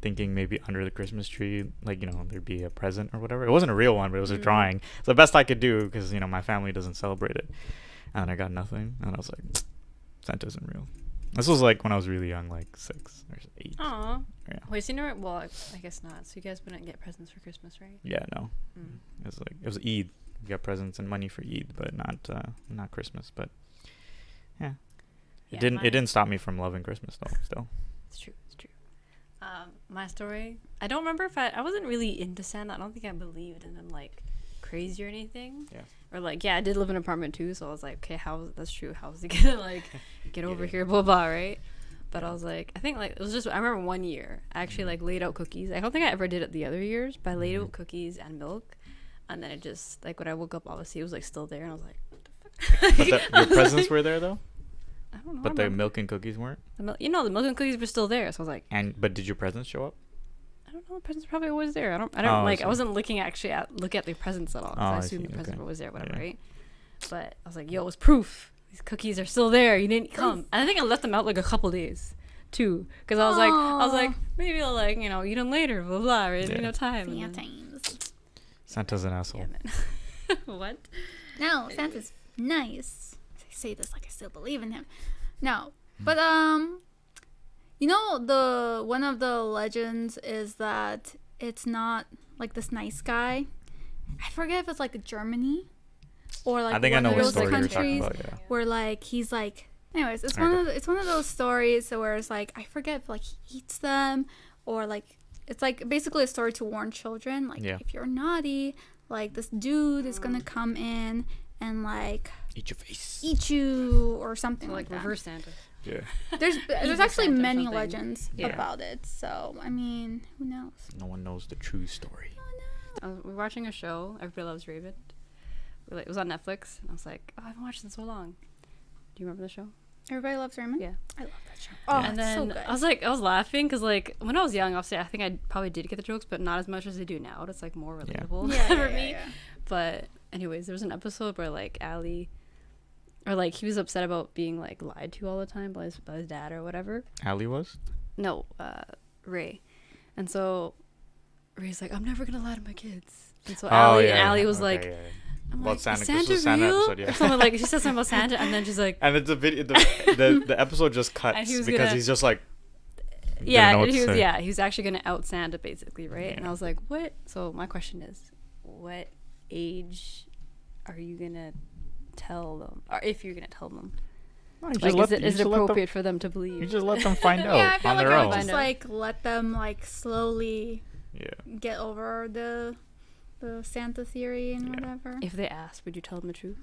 thinking maybe under the Christmas tree, like, you know, there'd be a present or whatever. It wasn't a real one, but it was a Mhm. drawing. It's the best I could do because, you know, my family doesn't celebrate it. And I got nothing. And I was like, Santa isn't real. This was like when I was really young, like 6 or 8. Aw. Yeah. Wait, so you never? Well, I guess not. So you guys wouldn't get presents for Christmas, right? Yeah, no. Mm. It was Eid. We got presents and money for Eid, but not Christmas. But yeah, it didn't stop me from loving Christmas though. Still. It's true. It's true. My story. I don't remember if I wasn't really into Santa. I don't think I believed in him like crazy or anything. Yeah. Or like, yeah, I did live in an apartment too, so I was like, okay, that's true. How's he gonna like get over here? Blah blah, right? But I was like, I think like it was just. I remember one year I actually like laid out cookies. I don't think I ever did it the other years, but I laid out cookies and milk, and then it just like when I woke up, obviously it was like still there, and I was like, what the fuck? But your presents were there though. I don't know. But the milk and cookies weren't. the milk and cookies were still there, so I was like, But did your presents show up? I don't know. The presents probably always there. I don't I like. see. I wasn't looking actually look at the presents at all. 'Cause I I assumed see, the presents okay. were always there, whatever, Yeah. right? But I was like, yo, it's proof. These cookies are still there. You didn't come. And I think I left them out like a couple days, too, because I was like, maybe I'll like eat them later, blah blah, right? Yeah. No time. Santa And then- times. Santa's an asshole. Yeah, man. What? No, Santa's nice. I say this like I still believe in him. No, but the one of the legends is that it's not like this nice guy. I forget if it's like Germany or like I think I one know of what those story you're talking countries about. Yeah. where like he's like. Anyways, it's Alright, one of those stories where it's like I forget if like he eats them or like it's like basically a story to warn children like Yeah. if you're naughty, like this dude is gonna come in and like Eat your face. eat you or something So, like like that. reverse Santa. Yeah. There's Evil actually Santa or many something. legends Yeah. about it. So I mean, who knows? No one knows the true story. We're watching a show. Everybody Loves Raven. It was on Netflix, and I was like, oh, I haven't watched it in so long. Do you remember the show? Everybody Loves Raymond. Yeah. I love that show. Oh, And it's so then good. I was laughing because like when I was young, obviously I think I probably did get the jokes, but not as much as I do now. It's like more relatable for me. Yeah. But anyways, there was an episode where like Allie, or like he was upset about being like lied to all the time by his dad or whatever. Allie was? No, Ray. And so Ray's like, I'm never gonna lie to my kids. And so Allie was Okay, like, yeah. I'm About like, Santa. is This Santa was Santa real? episode, yeah. Or something like she said something about Santa, and then she's like, And it's a video. The episode just cuts And he was because gonna- he's just like. yeah, didn't know what to he was say. he was actually gonna out Santa basically, right? And Yeah. I was like, what? So my question is, what age are you gonna tell them, or if you're gonna tell them? No, you Like, just is let it them- appropriate for them to You believe? just let them find out Yeah, I feel on like their I own. would just Find out. like let them like slowly Yeah. get over the Santa theory and Yeah. whatever. If they ask, would you tell them the truth?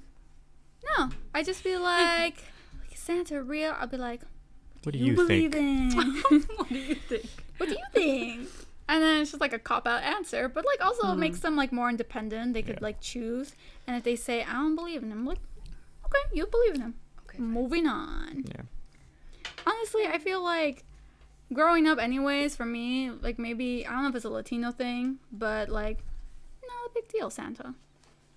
No, I just be like, is Santa real? I'll be like, What do you think? believe in? What do you think? What do you think? And then it's just like a cop out answer, but like also it makes them like more independent. They could Yeah. like choose. And if they say I don't believe in him, I'm like, okay, you believe in him. Okay. Moving on. Yeah. Honestly, I feel like growing up, anyways, for me, like maybe I don't know if it's a Latino thing, but like, not a big deal, Santa.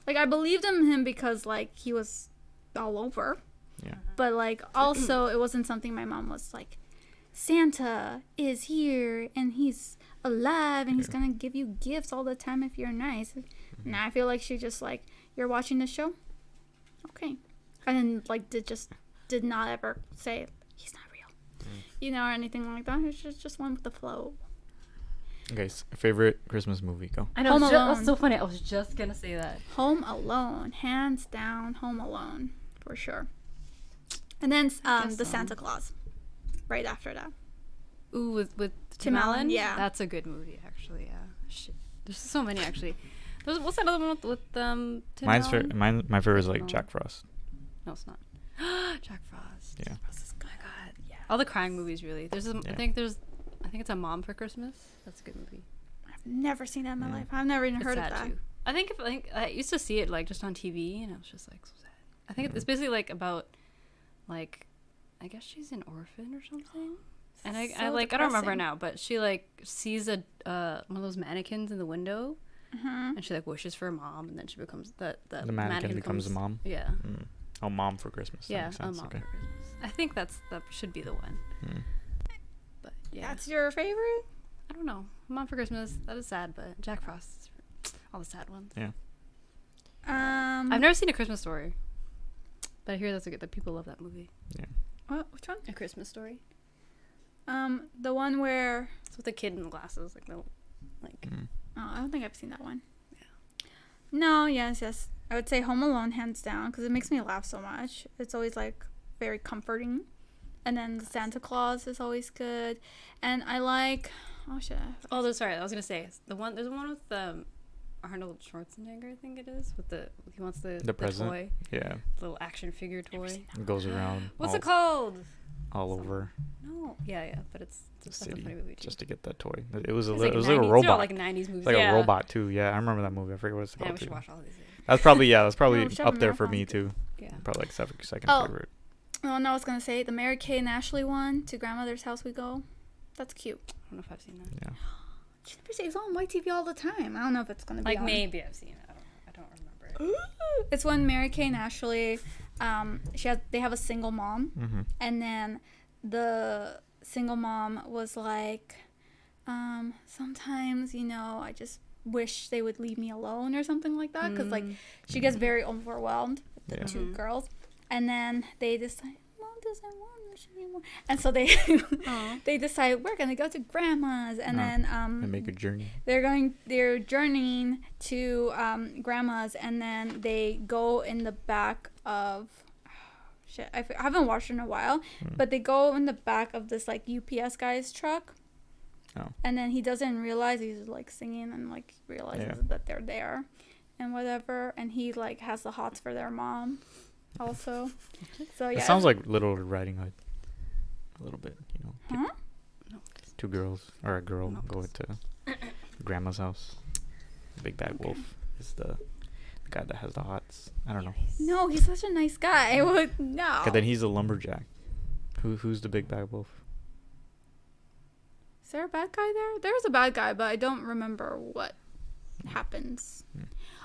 Like I believed in him because like he was all over, Yeah. but like also it wasn't something my mom was like, Santa is here and he's alive and he's Yeah. gonna give you gifts all the time if you're nice. Now I feel like she just like, you're watching the show, okay, and then like did not ever say he's not real, you know, or anything like that. It's just went with the flow. Okay. Favorite Christmas movie? Go. I know. Home That's Alone. so funny. I was just gonna say that. Home Alone, hands down, Home Alone for sure. And then guess the so. Santa Claus, right after that. Ooh, with Tim Allen, yeah. That's a good movie, actually. Yeah. Shit. There's so many actually. What's that other one with Tim Allen? My favorite is like No. Jack Frost. No, it's not. Jack Frost. Yeah. Jack Frost is, oh my God. Yeah. All the crying movies, really. There's Yeah. I think it's A Mom for Christmas. That's a good movie. I've never seen that in my Yeah. life. I've never even It's heard of sad that. too. I think I used to see it like just on TV, and I was just like so sad. I think it's basically like about like I guess she's an orphan or something. And I So like I don't remember depressing. now, but she like sees a one of those mannequins in the window, Mhm. and she like wishes for a mom, and then she becomes the mannequin becomes a mom? Yeah, Mm. Oh, Mom for Christmas. That yeah, makes a sense. mom Okay. for Christmas. I think that should be the one. Mm. But yeah, That's your favorite? I don't know. Mom for Christmas. That is sad, but Jack Frost. Is all the sad ones. Yeah. I've never seen A Christmas Story, but I hear that people love that movie. Yeah. What? Which one? A Christmas Story. The one where. It's with the kid in the glasses, like the, like. Oh, I don't think I've seen that one. Yeah. No. Yes. I would say Home Alone, hands down, because it makes me laugh so much. It's always like very comforting. And then Santa Claus is always good, and I like. Oh shit. Oh, sorry. I was gonna say there's one with Arnold Schwarzenegger, I think it is, with he wants the present. toy. Yeah. Little action figure toy. It goes around. What's it called? All over. No. Yeah. But it's the that's a city funny movie too. just to get that toy. It was a It's like it was like a 90s, robot. like 90s movies. It's like a robot too. Yeah, I remember that movie. I forget what it's Yeah, called. we should Too. watch all of these. That's probably Chef up there for Marathon. me too. Yeah. Probably like second Oh. favorite. Oh no, I was gonna say the Mary Kay and Ashley one. To Grandmother's House We Go. That's cute. I don't know if I've seen that. Yeah. It's on YTV all the time. I don't know if it's gonna be Like on. maybe I've seen it. I don't remember it. It's when Mary Kay and Ashley, they have a single mom, Mm-hmm. and then the single mom was like, sometimes I just wish they would leave me alone or something like that, because like she gets very overwhelmed with the Yeah. two girls, and then they decide mom doesn't want us anymore, and so they they decide we're gonna go to grandma's, and then And make a journey. they're journeying to grandma's, and then they go in the back of I haven't watched it in a while, but they go in the back of this like UPS guy's truck. Oh. And then he doesn't realize he's like singing, and like realizes that they're there and whatever, and he like has the hots for their mom also. So yeah, It sounds like Little Red Riding Hood. A little bit, Huh? Two girls or a girl go to grandma's house. The big bad wolf is the guy that has the hots. I don't know. No, he's such a nice guy. No. And then he's a lumberjack. Who's the big bad wolf? Is there a bad guy there? There's a bad guy, but I don't remember what happens.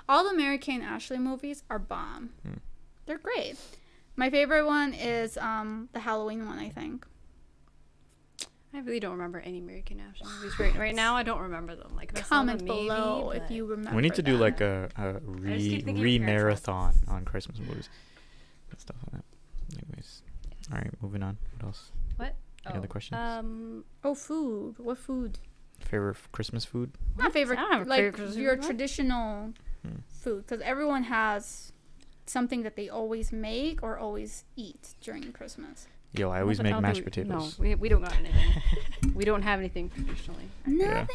All the Mary Kay and Ashley movies are bomb. They're great. My favorite one is the Halloween one, I think. I really don't remember any American Ashley movies right now. I don't remember them. Like if I saw Comment them, maybe, below but if you remember. We need to do that. like a just keep thinking of Parents' marathon on Christmas movies and stuff like that. Anyways, all right, moving on. What else? What? Any other questions? Food. What food? Favorite Christmas food? Not favorite. I don't have a Like favorite Christmas your food. traditional food, because everyone has something that they always make or always eat during Christmas. Yo, I always make mashed potatoes. No, we don't got anything. We don't have anything traditionally. Nothing.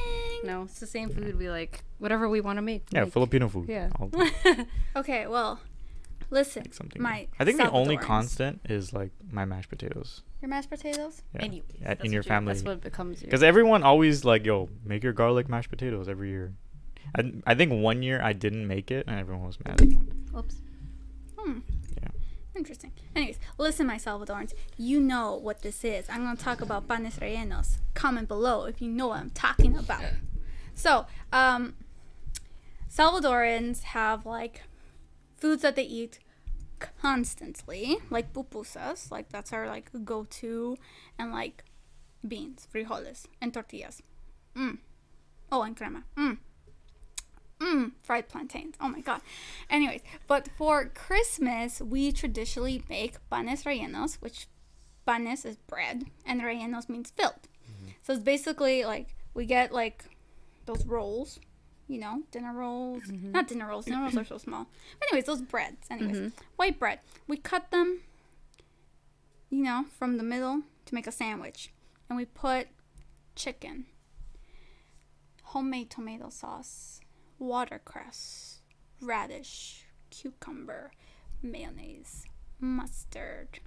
No, it's the same food. We like whatever we want to make. Yeah, like, Filipino food. Yeah. Okay, well, listen. Like something. My I think the only Salvadorans. constant is like my mashed potatoes. Your mashed potatoes? Yeah. Anyways, In your family. That's what becomes your. Because everyone always like, yo, make your garlic mashed potatoes every year. I think one year I didn't make it and everyone was mad. Oops. Yeah. Interesting. Anyways, listen, my Salvadorans. You know what this is. I'm going to talk about panes rellenos. Comment below if you know what I'm talking about. So, Salvadorans have, like, foods that they eat constantly. Like pupusas. Like, that's our, like, go-to. And, like, beans, frijoles, and tortillas. Oh, and crema. Fried plantains. Oh my god. Anyways, but for Christmas, we traditionally make panes rellenos, which panes is bread, and rellenos means filled. So it's basically like we get like those rolls, dinner rolls. Not dinner rolls. Dinner rolls are so small. Anyways, those breads. Anyways, white bread. We cut them, from the middle to make a sandwich, and we put chicken, homemade tomato sauce, watercress, radish, cucumber, mayonnaise, mustard.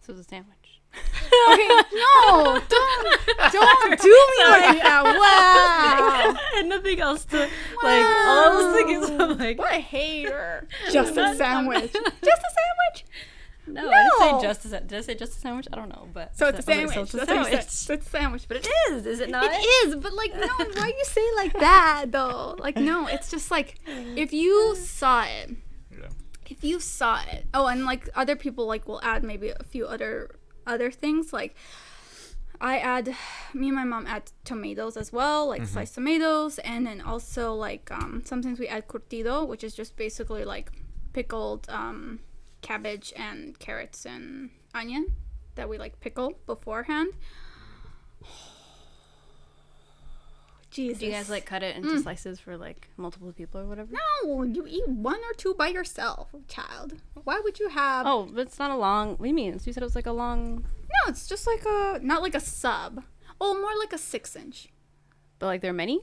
So it's a sandwich. Okay, no, don't do me like that. Wow. And nothing else to like. All I was thinking is I'm like, What a hater. Just a sandwich. Just a sandwich. no, I didn't No. say just a. Did I say just a sandwich? I don't know, but So it's a sandwich. So it's a That's what you sandwich. said. So it's a sandwich. But it is it not? It is, but like, no, why you say it like that though? Like, no, it's just like, if you saw it, oh, and like other people like will add maybe a few other things. Like, me and my mom add tomatoes as well, like sliced tomatoes, and then also like sometimes we add curtido, which is just basically like pickled cabbage and carrots and onion that we like pickle beforehand. Jesus. Do you guys like cut it into slices for like multiple people or whatever? No, you eat 1 or 2 by yourself, child. Why would you have? Oh, but it's not a long. What do you mean? You said it was like a long. No, it's just like not like a sub. Oh, more like a 6-inch. But like there are many.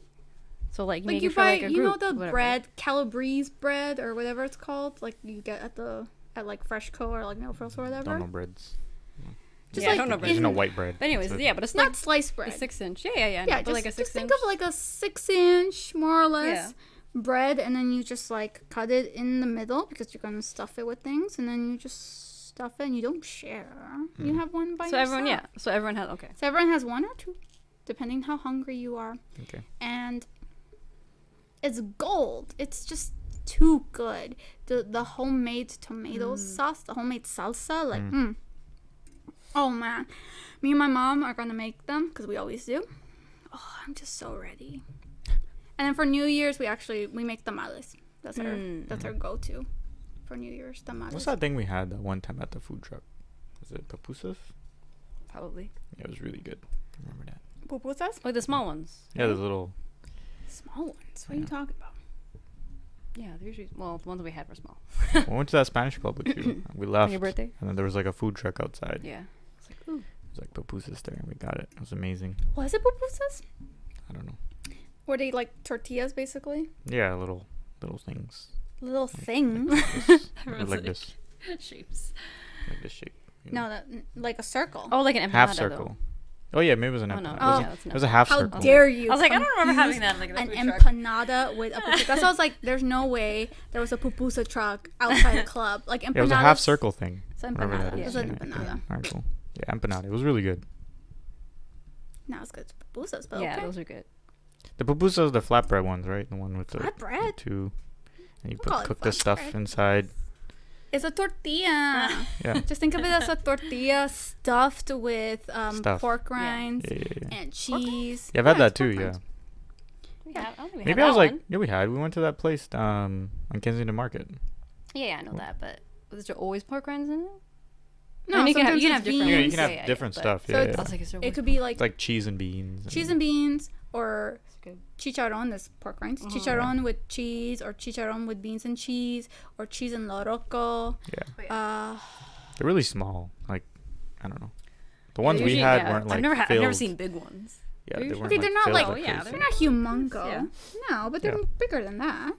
So like you Like make you it for buy, like a you know group, the whatever. bread, Calabrese bread or whatever it's called, like you get at like Freshco or like Milfrost or whatever. Don't know breads. Just Yeah, I like don't know There's in- no white bread. But anyways, That's it. yeah, but it's not not sliced a bread. 6-inch. Yeah, Yeah, but just, like a 6-inch. just think of like a 6-inch, more or less, bread, and then you just like cut it in the middle because you're gonna stuff it with things, and then you just stuff it and you don't share. You have one by So yourself. everyone, yeah. So everyone has okay. So everyone has 1 or 2, depending how hungry you are, Okay. and it's gold. It's just too good. The homemade tomato sauce, the homemade salsa, like Oh man, me and my mom are gonna make them because we always do. Oh, I'm just so ready. And then for New Year's, we make tamales. That's our go-to for New Year's, tamales. What's that thing we had that one time at the food truck? Was it pupusas? Probably. Yeah, it was really good. I remember that. Pupusas? Like the small ones. Yeah, the little. Small ones. What are you talking about? Yeah, they're usually the ones we had were small. We went to that Spanish club with you. We left. On your birthday? And then there was like a food truck outside. Yeah. It's like ooh. It was like pupusas there, and we got it. It was amazing. Was it pupusas? I don't know. Were they like tortillas, basically? Yeah, little things. Little things. This, Everyone's like like- this, Shapes. like this shape. you know. No, that, like a circle. Oh, like an empanada. Half though. circle. Oh yeah, maybe it was an Oh, empanada. no. It, Oh. was, Yeah, that's an it was a half How circle. dare you? I was like, I don't remember having confuse that like an food truck. empanada with a pupusa. So I was like, there's no way there was a pupusa truck outside a club. Like empanadas. Yeah, it was a half circle thing. It's Whatever empanada. that It was is. an Yeah, empanada. yeah. Alright, cool. Yeah, empanada. It was really good. Not as good as pupusas, but Yeah, okay. those are good. The pupusas, the flatbread ones, right? The one with the Flatbread? two, and you call it cook the stuff flatbread. inside. It's a tortilla. Yeah. Just think of it as a tortilla stuffed with Stuff. pork Yeah. rinds Yeah. and cheese. Yeah, I've had that it's too. pork Yeah. rinds. Yeah, I don't think we Maybe had I was that like, one. yeah, we had. We went to that place on Kensington Market. Yeah, I know that, but was there always pork rinds in it? No, I mean, you can have- sometimes you can it's have different Yeah, beans. you can have Yeah, yeah, different but- stuff. So Yeah, it's- I was like, is there It always could be like It's like cheese and beans. cheese and beans or good. chicharron, that's pork rinds. Mhm. Chicharron with cheese or chicharron with beans and cheese or cheese and loroco. Yeah. They're really small. Like, I don't know. The ones we Usually, had yeah. weren't like I've never filled. seen big ones. Yeah, They're they usually- weren't Okay, like they're not filled like- Oh, like yeah, crazy. They're not humongous. Yeah. No, but they're Yeah. bigger than that.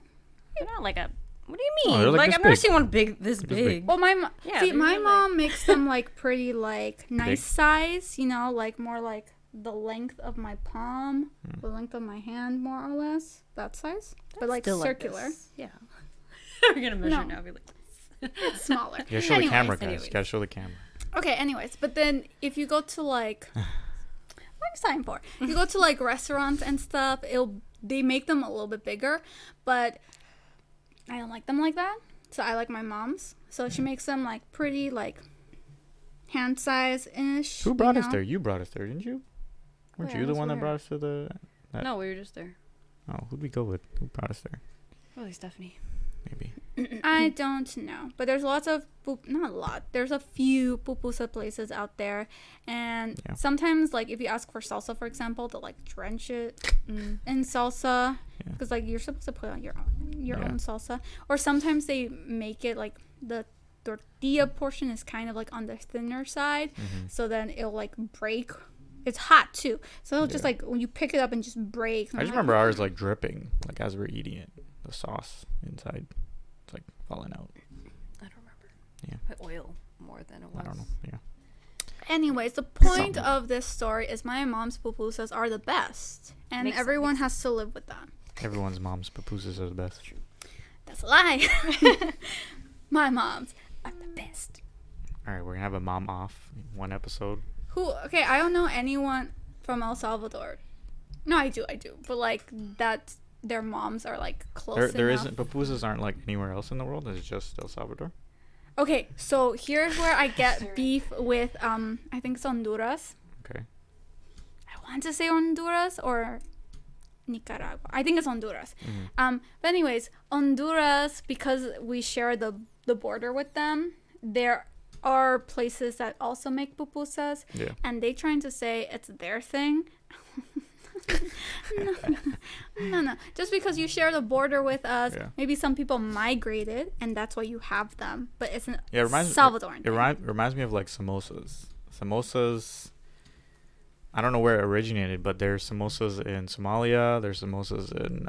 They're not like a. What do you Oh, mean? they're like like this I've never big. seen one big this They're this big. big. Well, my Yeah, see, they're my usually, mom makes them like pretty like nice Big. size. You know, like more like the length of my palm, Hmm. the length of my hand, more or less. That size, but like Still circular. this. Yeah. We're gonna measure No. now. Be like, It's smaller. Yeah, show the Anyways, camera, guys. anyways. Gotta show the camera. Okay, anyways, but then if you go to like what are you signing for? You go to like restaurants and stuff, they make them a little bit bigger, but I don't like them like that. So I like my mom's. So she makes them like pretty like hand size ish. Who brought us there? You brought us there, didn't you? Weren't Where? you the That's one that where? brought us to the? no, we were just there. Oh, who'd we go with? Who brought us there? Probably Stephanie. Maybe. I don't know, but there's lots of not a lot. There's a few pupusa places out there, and Yeah. sometimes like if you ask for salsa, for example, they'll like drench it in salsa Yeah. because like you're supposed to put on your Yeah. own salsa. Or sometimes they make it like the tortilla portion is kind of like on the thinner side, Mhm. so then it'll like break. It's hot too, so it'll just Yeah. like when you pick it up and just break. I just remember ours like dripping, like as we're eating it, the sauce inside, it's like falling out. I don't remember. Yeah. But oil more than it was. I don't know. Yeah. Anyways, the point Something. of this story is my mom's pupusas are the best, and Makes sense, everyone makes has to live with that. Everyone's mom's pupusas are the best. That's a lie. My mom's are the best. All right, we're gonna have a mom off one episode. Who? Okay, I don't know anyone from El Salvador. No, I do, but like that, their moms are like close There enough. isn't pupusas aren't like anywhere else in the world. It's just El Salvador. Okay, so here's where I get beef with I think it's Honduras. Okay. I want to say Honduras or Nicaragua. I think it's Honduras. Mhm. But anyways, Honduras, because we share the border with them, there are places that also make pupusas, Yeah. and they trying to say it's their thing. No. Just because you share the border with us, maybe some people migrated, and that's why you have them. But it's an Salvadoran thing. It reminds me of like samosas. Samosas. I don't know where it originated, but there's samosas in Somalia. There's samosas in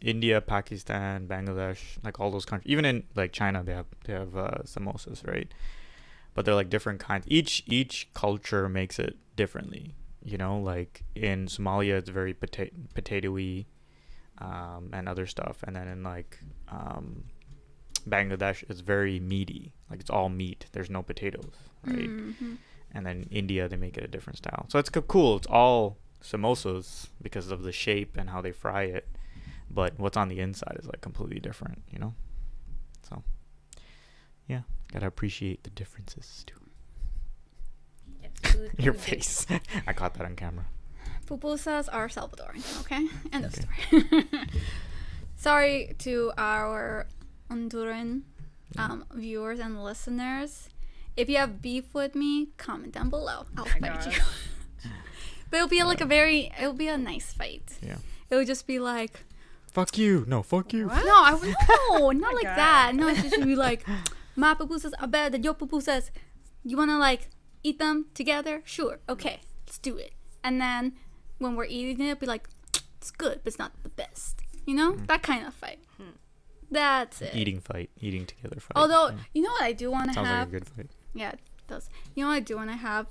India, Pakistan, Bangladesh, like all those countries. Even in like China, they have samosas, right? But they're like different kinds. Each culture makes it differently. You know, like in Somalia, it's very potatoey and other stuff. And then in like Bangladesh, it's very meaty. Like it's all meat. There's no potatoes, right? Mm-hmm. And then India, they make it a different style. So it's cool. It's all samosas because of the shape and how they fry it. But what's on the inside is like completely different, you know? So, yeah, gotta appreciate the differences too. Your face. I caught that on camera. Pupusas are Salvadoran, okay? End of story. Sorry to our Honduran viewers and listeners. If you have beef with me, comment down below. I'll fight you. But it'll be it'll be a nice fight. Yeah. It'll just be like, fuck you. No, fuck you. What? No, not like that. No, it's just be like, my pupusas are better than your pupusas. You wanna like eat them together? Sure. Okay, let's do it. And then when we're eating it, be like, it's good, but it's not the best. You know? That kind of fight. That's it. Eating together fight. Although, you know what I do want to have? Sounds like a good fight. Yeah, it does. You know what I do want to have?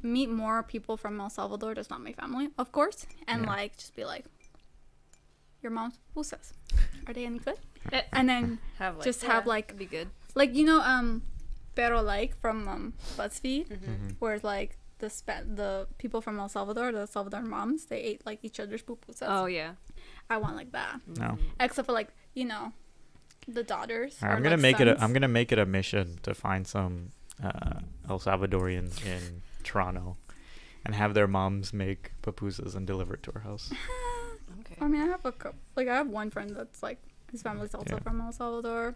Meet more people from El Salvador. That's not my family, of course. And like, just be like, your mom's pupusas. Are they any good? And then have like be good. Like, you know, Pero Like from BuzzFeed, where like the people from El Salvador, the Salvadoran moms, they ate like each other's pupusas. Oh yeah. I want like that. No. Except for like, you know, the daughters. I'm gonna make it a mission to find some El Salvadorians in Toronto and have their moms make pupusas and deliver it to our house. Okay. I mean, I have I have one friend that's like, his family's also from El Salvador.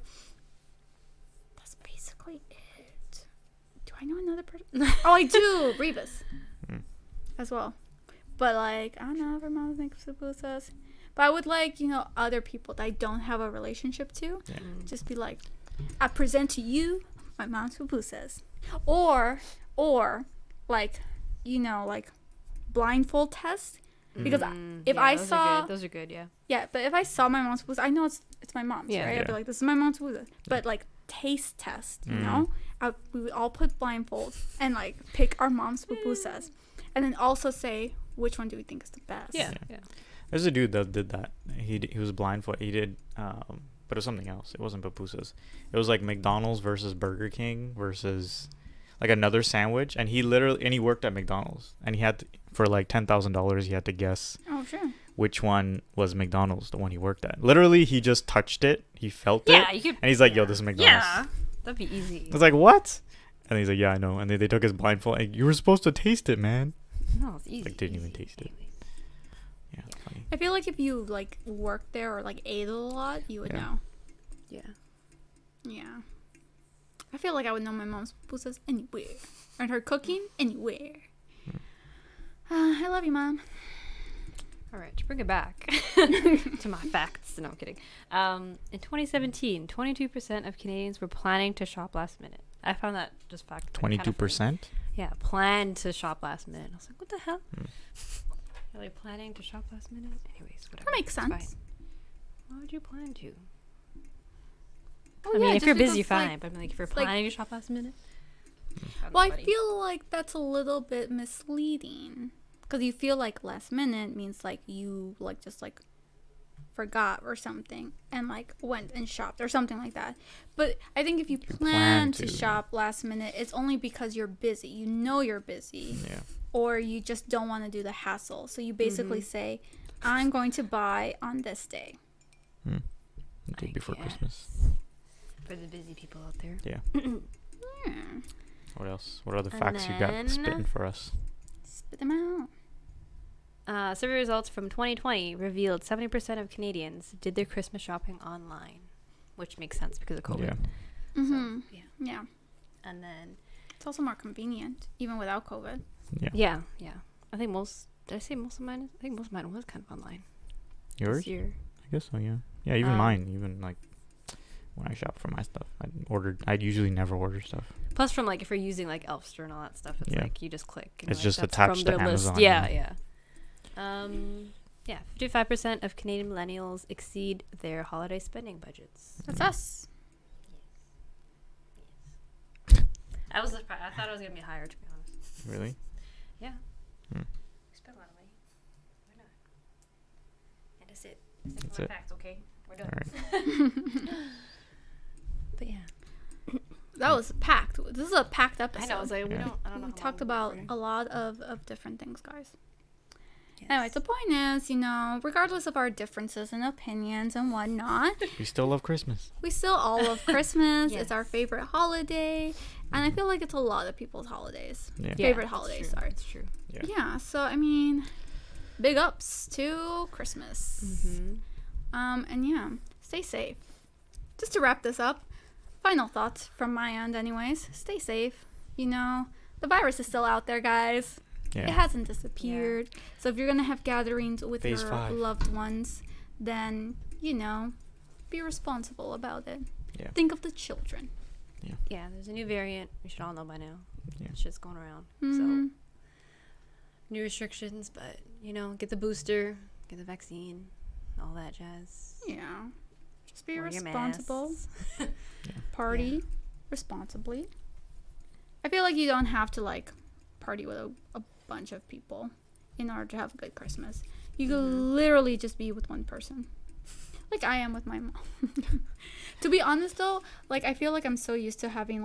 That's basically it. Do I know another person? Oh, I do. Rebus. As well. But like, I don't know if her mom makes pupusas. But I would like, you know, other people that I don't have a relationship to. Yeah. Just be like, I present to you my mom's pupusas. Or like, you know, like blindfold test. Because if I saw those are good, yeah. Yeah, but if I saw my mom's pupusa, I know it's my mom's, right? Yeah. I'd be like, this is my mom's pupusa. But like taste test, you know? We would all put blindfolds and like pick our mom's pupusas. And then also say, which one do we think is the best? Yeah. There's a dude that did that. He was blindfolded. He did, but it was something else. It wasn't pupusas. It was like McDonald's versus Burger King versus like another sandwich. And he worked at McDonald's. And he had to, for like $10,000, he had to guess which one was McDonald's, the one he worked at. Literally, he just touched it. He felt it. You could, and he's like, yo, this is McDonald's. Yeah, that'd be easy. I was like, what? And he's like, yeah, I know. And they took his blindfold. Like, you were supposed to taste it, man. No, it's easy. Like, didn't even taste it. Yeah, funny. I feel like if you like worked there or like ate a lot, you would know. Yeah. Yeah. I feel like I would know my mom's pupusas anywhere. And her cooking anywhere. I love you, Mom. All right, to bring it back to my facts. No, I'm kidding. In 2017, 22% of Canadians were planning to shop last minute. I found that just fact. 22%? Yeah, planned to shop last minute. I was like, what the hell? Are they planning to shop last minute? Anyways, whatever. That makes sense. Fine. Why would you plan to? Oh, I mean, if you're busy, because, fine. But if you're planning to shop last minute. Well, I feel like that's a little bit misleading. Because you feel like last minute means like you like just like forgot or something and like went and shopped or something like that. But I think if you plan to shop last minute, it's only because you're busy. You know you're busy. Yeah. Or you just don't want to do the hassle. So you basically say, I'm going to buy on this day. Day before Christmas. For the busy people out there. Yeah. What else? What other facts you got spitting for us? Spit them out. Survey results from 2020 revealed 70% of Canadians did their Christmas shopping online, which makes sense because of COVID. Mm-hmm. So, yeah. Yeah. And then It's also more convenient, even without COVID. Yeah. yeah. I think did I say most of mine? I think most of mine was kind of online Yours? this year. I guess so, yeah. Yeah, even Um, mine. Even like when I shop for my stuff, I'd usually never order stuff. Plus, from like if you're using like Elfster and all that stuff, it's Yeah. like you just click. And It's like, just that's attached from to their list. Amazon, Yeah, yeah. yeah. Yeah, 55% of Canadian millennials exceed their holiday spending budgets. That's us. I was surprised. I thought it was gonna be higher, to be honest. Really? Yeah. Hmm. We spend a lot of money. Why not? And that's it. That's my it. facts, okay? We're done. All right. But yeah. That was packed. This is a packed episode. I know. I was like, Yeah. I don't know. We how talked long we're about recording. a lot of different things, guys. Yes. Anyways, the point is, regardless of our differences and opinions and whatnot, We still love Christmas. we still all love Christmas. Yes. It's our favorite holiday. And I feel like it's a lot of people's holidays. Yeah. Favorite that's holiday, true. sorry. It's true. Yeah. Yeah, so I mean, big ups to Christmas. Mm-hmm. And yeah, stay safe. Just to wrap this up, final thoughts from my end anyways. Stay safe. The virus is still out there, guys. It Yeah. hasn't disappeared. So if you're going to have gatherings with Phase your 5. loved ones, then, be responsible about it. Yeah. Think of the children. Yeah, there's a new variant. We should all know by now. Yeah. Shit's going around. Mhm. So, new restrictions, but, get the booster, get the vaccine, all that jazz. Yeah. Just be Wear your responsible. masks. Party responsibly. I feel like you don't have to, party with a bunch of people in order to have a good Christmas. You could literally just be with one person. Like I am with my mom. To be honest though, I feel like I'm so used to having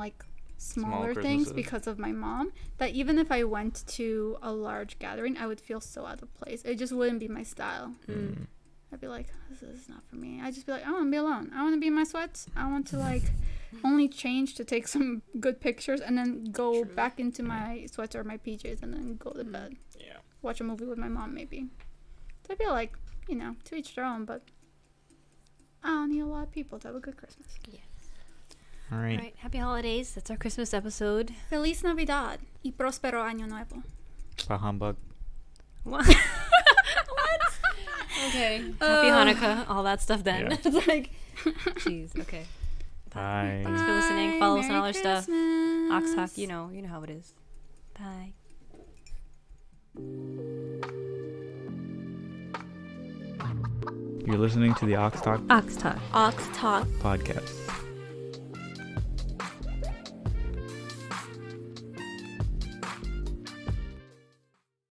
smaller things Christmases. because of my mom that even if I went to a large gathering, I would feel so out of place. It just wouldn't be my style. Mm. I'd be like, this is not for me. I'd just be like, I want to be alone. I want to be in my sweats. I want to only change to take some good pictures and then go True. back into my sweats or my PJs and then go to bed. Yeah. Watch a movie with my mom maybe. So I feel like, to each their own, but I don't need a lot of people to have a good Christmas. All All right. right, happy holidays. That's our Christmas episode. Feliz Navidad y próspero año nuevo. Bah humbug. What? Okay. Happy Hanukkah, all that stuff then. Yeah. It's like, jeez. Okay. Bye. Thanks for listening. Follow us on all our stuff. Awks Talk, Christmas. you know how it is. Bye. You're listening to the Awks Awks Talk. Awks Talk podcast.